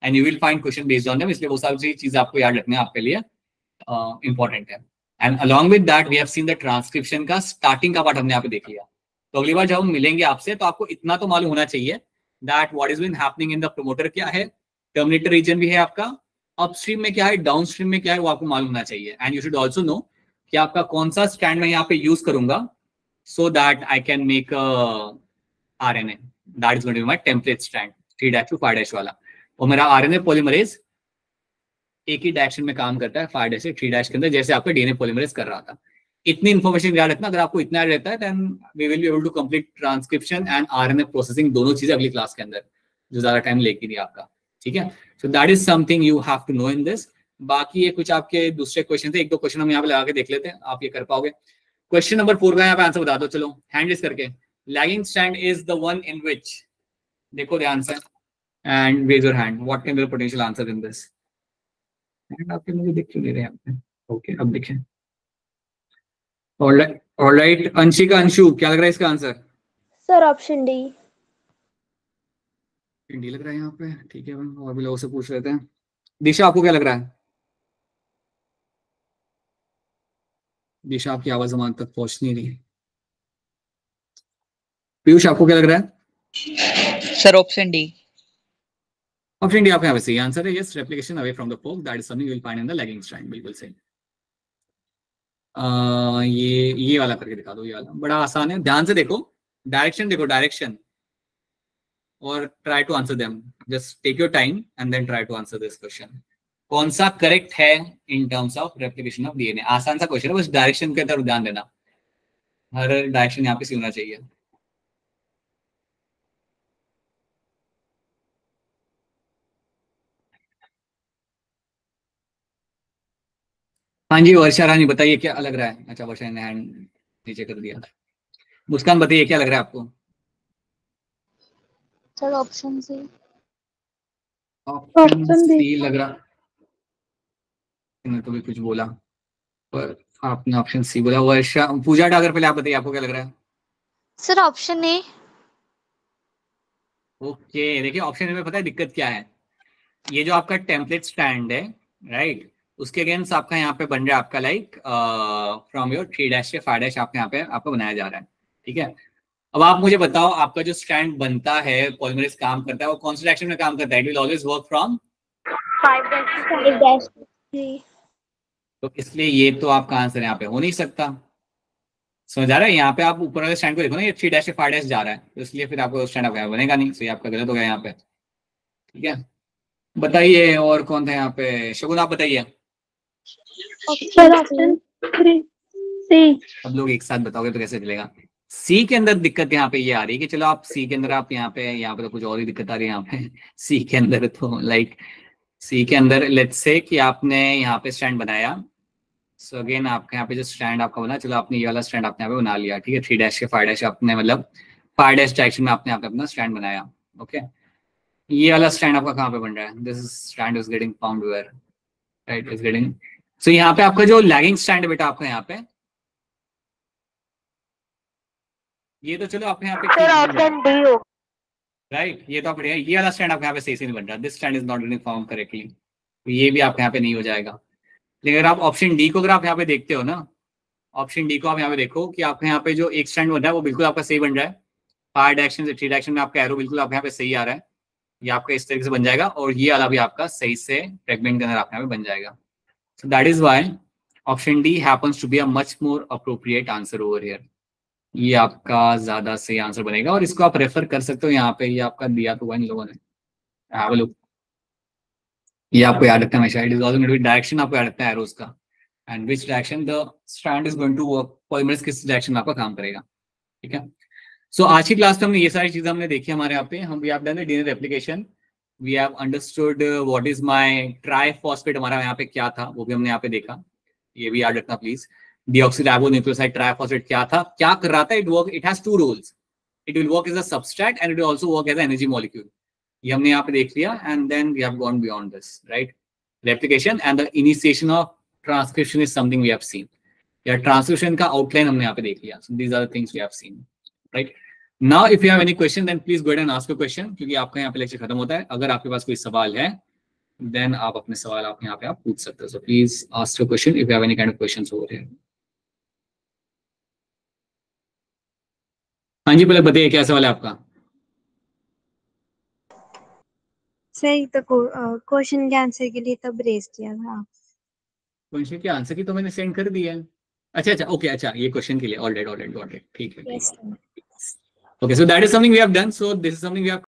and you will find question based on them. इसलिए वो सारी चीजें आपको याद रखना आपके लिए इंपॉर्टेंट है। And along with that we have seen the transcription का स्टार्टिंग का पार्ट हमने यहाँ पे देख लिया। तो अगली बार जब हम मिलेंगे आपसे तो आपको इतना तो मालूम होना चाहिए that what is been happening in the promoter क्या है, टर्मिनेटर रीजन भी है आपका, अपस्ट्रीम में क्या है, डाउनस्ट्रीम में क्या है, वो आपको मालूम होना चाहिए। And you should also know कि आपका कौन सा स्टैंड मैं यहाँ पे यूज करूंगा so that I can make RNA that is going to be my template strand 3' to 5' वाला। और मेरा RNA पॉलीमरेज एक ही डायरेक्शन में काम करता है 5' से 3' के अंदर, जैसे आपका DNA पॉलीमरेज कर रहा था। इतनी इन्फॉर्मेशन याद रखना। अगर आपको इतना याद रहता है then we will be able to complete transcription and RNA processing, दोनों चीजें अगली क्लास के अंदर, जो ज्यादा टाइम लेगी नहीं आपका। ठीक है, so that is something you have to know in this. बाकी ये कुछ आपके दूसरे क्वेश्चन थे, 1-2 क्वेश्चन हम यहाँ पे लगा के देख लेते हैं, आप ये कर पाओगे। क्वेश्चन नंबर 4 का यहाँ पे आंसर बता दो, चलो हैंड रेज करके। Lagging strand is the one in which, देखो ध्यान से and raise your hand, what can be the potential answer in this. आपके मुझे दिख क्यों नहीं रहे यहाँ पे? ओके, अब देखें। ऑलराइट, अंशिका, अंशु, क्या लग रहा है इसका answer? Sir option D. D लग रहा है यहाँ पे, ठीक है। और भी लोगों से पूछ लेते हैं। दिशा, आपको क्या लग रहा है? दिशा, आपकी आवाज हमारे तक पहुंच नहीं रही। पीयूष, आपको क्या लग रहा है? Sir option D. Option D आपका यहाँ पे सही आंसर है। Yes, replication away from the fork, that is something you will find in the lagging strand. बिल्कुल सही। ये वाला करके दिखा दो, ये वाला बड़ा आसान है, ध्यान से देखो, डायरेक्शन देखो, डायरेक्शन, और try to answer them. Just take your time and then try to answer this question. कौन सा करेक्ट है in terms of replication of DNA? आसान सा क्वेश्चन है, बस डायरेक्शन के तरफ ध्यान देना, हर डायरेक्शन यहाँ पे सही होना चाहिए। हाँ जी, वर्षा रानी बताइए क्या लग रहा है? अच्छा, वर्षा ने हैंड नीचे कर दिया। मुस्कान बताइए क्या लग रहा है आपको? Sir option C. Option Option B. C लग रहा, मैंने तो भी कुछ बोला पर आपने ऑप्शन सी बोला। वर्षा, पूजा डागर, पहले आप बताइए आपको क्या लग रहा है। Sir option A. ओके, देखिए ऑप्शन ए में पता है दिक्कत क्या है, ये जो आपका टेम्पलेट स्टैंड है राइट, उसके अगेंस्ट आपका यहाँ पे बन रहा है आपका लाइक फ्रॉम योर 3 से 5 आपके यहाँ पे आपको बनाया जा रहा है, ठीक है। अब आप मुझे बताओ आपका जो स्टैंड बनता है, पॉलीमरेज काम करता है, वो कौन सी डायरेक्शन में काम करता है? It will always work from 5-3. तो इसलिए ये तो आपका आंसर यहाँ पे हो नहीं सकता। समझ आ रहा है? यहाँ पे आप ऊपर वाले स्टैंड को देखो ना, ये 3 से 5 जा रहा है, तो इसलिए फिर आपको स्टैंड आपका बनेगा नहीं, तो ये आपका गलत हो गया यहाँ पे, ठीक है। बताइए और कौन था यहाँ पे, शगुन आप बताइए। Sir, option 3. C. सब लोग एक साथ बताओगे तो कैसे चलेगा। सी के अंदर दिक्कत यहाँ पे ये आ रही है कि चलो आप सी के अंदर आप यहाँ पे तो कुछ और ही दिक्कत आ रही है यहाँ पे सी के अंदर, तो लाइक सी के अंदर लेट्स से कि आपने यहाँ पे स्टैंड बनाया, सो अगेन आपके यहाँ पे जो स्टैंड आपका बना, चलो आपने ये वाला स्टैंड आपने यहाँ पे बना लिया, ठीक है। 3 से 5 आपने मतलब 5 डायरेक्शन में आपने यहाँ पे अपना स्टैंड बनाया, ओके। ये वाला स्टैंड आपका कहाँ पे बन रहा है? This strand is getting found where, right, is getting, so यहाँ पे आपका जो लैगिंग स्टैंड है बेटा आपका यहाँ पे, ये तो चलो आपने यहाँ पे ऑप्शन डी हो। राइट, ये तो आप बढ़िया, ये वाला स्टैंड आपके यहाँ पे सही से नहीं बन रहा, this strand is not getting form correctly, तो ये भी आपके यहाँ पे नहीं हो जाएगा। लेकिन अगर आप ऑप्शन डी को अगर आप यहाँ पे देखते हो ना, ऑप्शन डी को आप यहाँ पे देखो कि आपके यहाँ पे जो एक स्टैंड बन रहा है वो बिल्कुल आपका सही बन रहा है, 5 डायरेक्शन से 3 डायरेक्शन में आपका एरो बिल्कुल आपके यहाँ पे सही आ रहा है, ये आपका इस तरीके से बन जाएगा, और ये वाला भी आपका सही से फ्रेगमेंट के अंदर आपके यहाँ पे बन जाएगा। So that is why option D happens to be a much more appropriate answer over here, ये आपका ज्यादा सही आंसर बनेगा, और इसको आप रेफर कर सकते हो यहाँ पे, ये आपका दिया तो इन लोगों ने, हैव अ लुक, ये आपको याद रखना हमेशा, it is also going to be direction आपको याद रखना है एरोस का, and which direction the strand is going to work, polymerase किस डायरेक्शन में आपका काम करेगा, ठीक है। सो आज की क्लास में हमने ये सारी चीजें हमने देखी हमारे यहाँ पे, हम we have done the DNA replication, we have understood what is my triphosphate, हमारा यहाँ पे क्या था वो भी हमने यहाँ पे देखा, ये भी याद रखना प्लीज। डीऑक्सीराइबोन्यूक्लियोसाइड ट्राइफॉस्फेट क्या था, क्या कर रहा था, it has 2 roles, it will work as a substrate and it will also work as an energy molecule, ये हमने यहाँ पे देख लिया, and then we have gone beyond this, right. Replication and the initiation of transcription is something we have seen, या transcription का outline हमने यहाँ पे देख लिया, so these are the things we have seen, right. Now if you have any question then please go ahead and ask your question, क्योंकि आपका यहाँ पे लेक्चर खत्म होता है। अगर आपके पास कोई सवाल है देन आप अपने सवाल आप यहाँ पे आप पूछ सकते हो, so please ask your question if you have any kind of questions over here. हाँ जी, पहले बताइए क्या सवाल है आपका। सही तो क्वेश्चन के आंसर के लिए तब रेज किया था। क्वेश्चन के आंसर की तो मैंने सेंड कर दिया है। अच्छा ओके, अच्छा ये क्वेश्चन के लिए ऑलराइट, ठीक है, yes okay, so that is something we have done, so this is something we have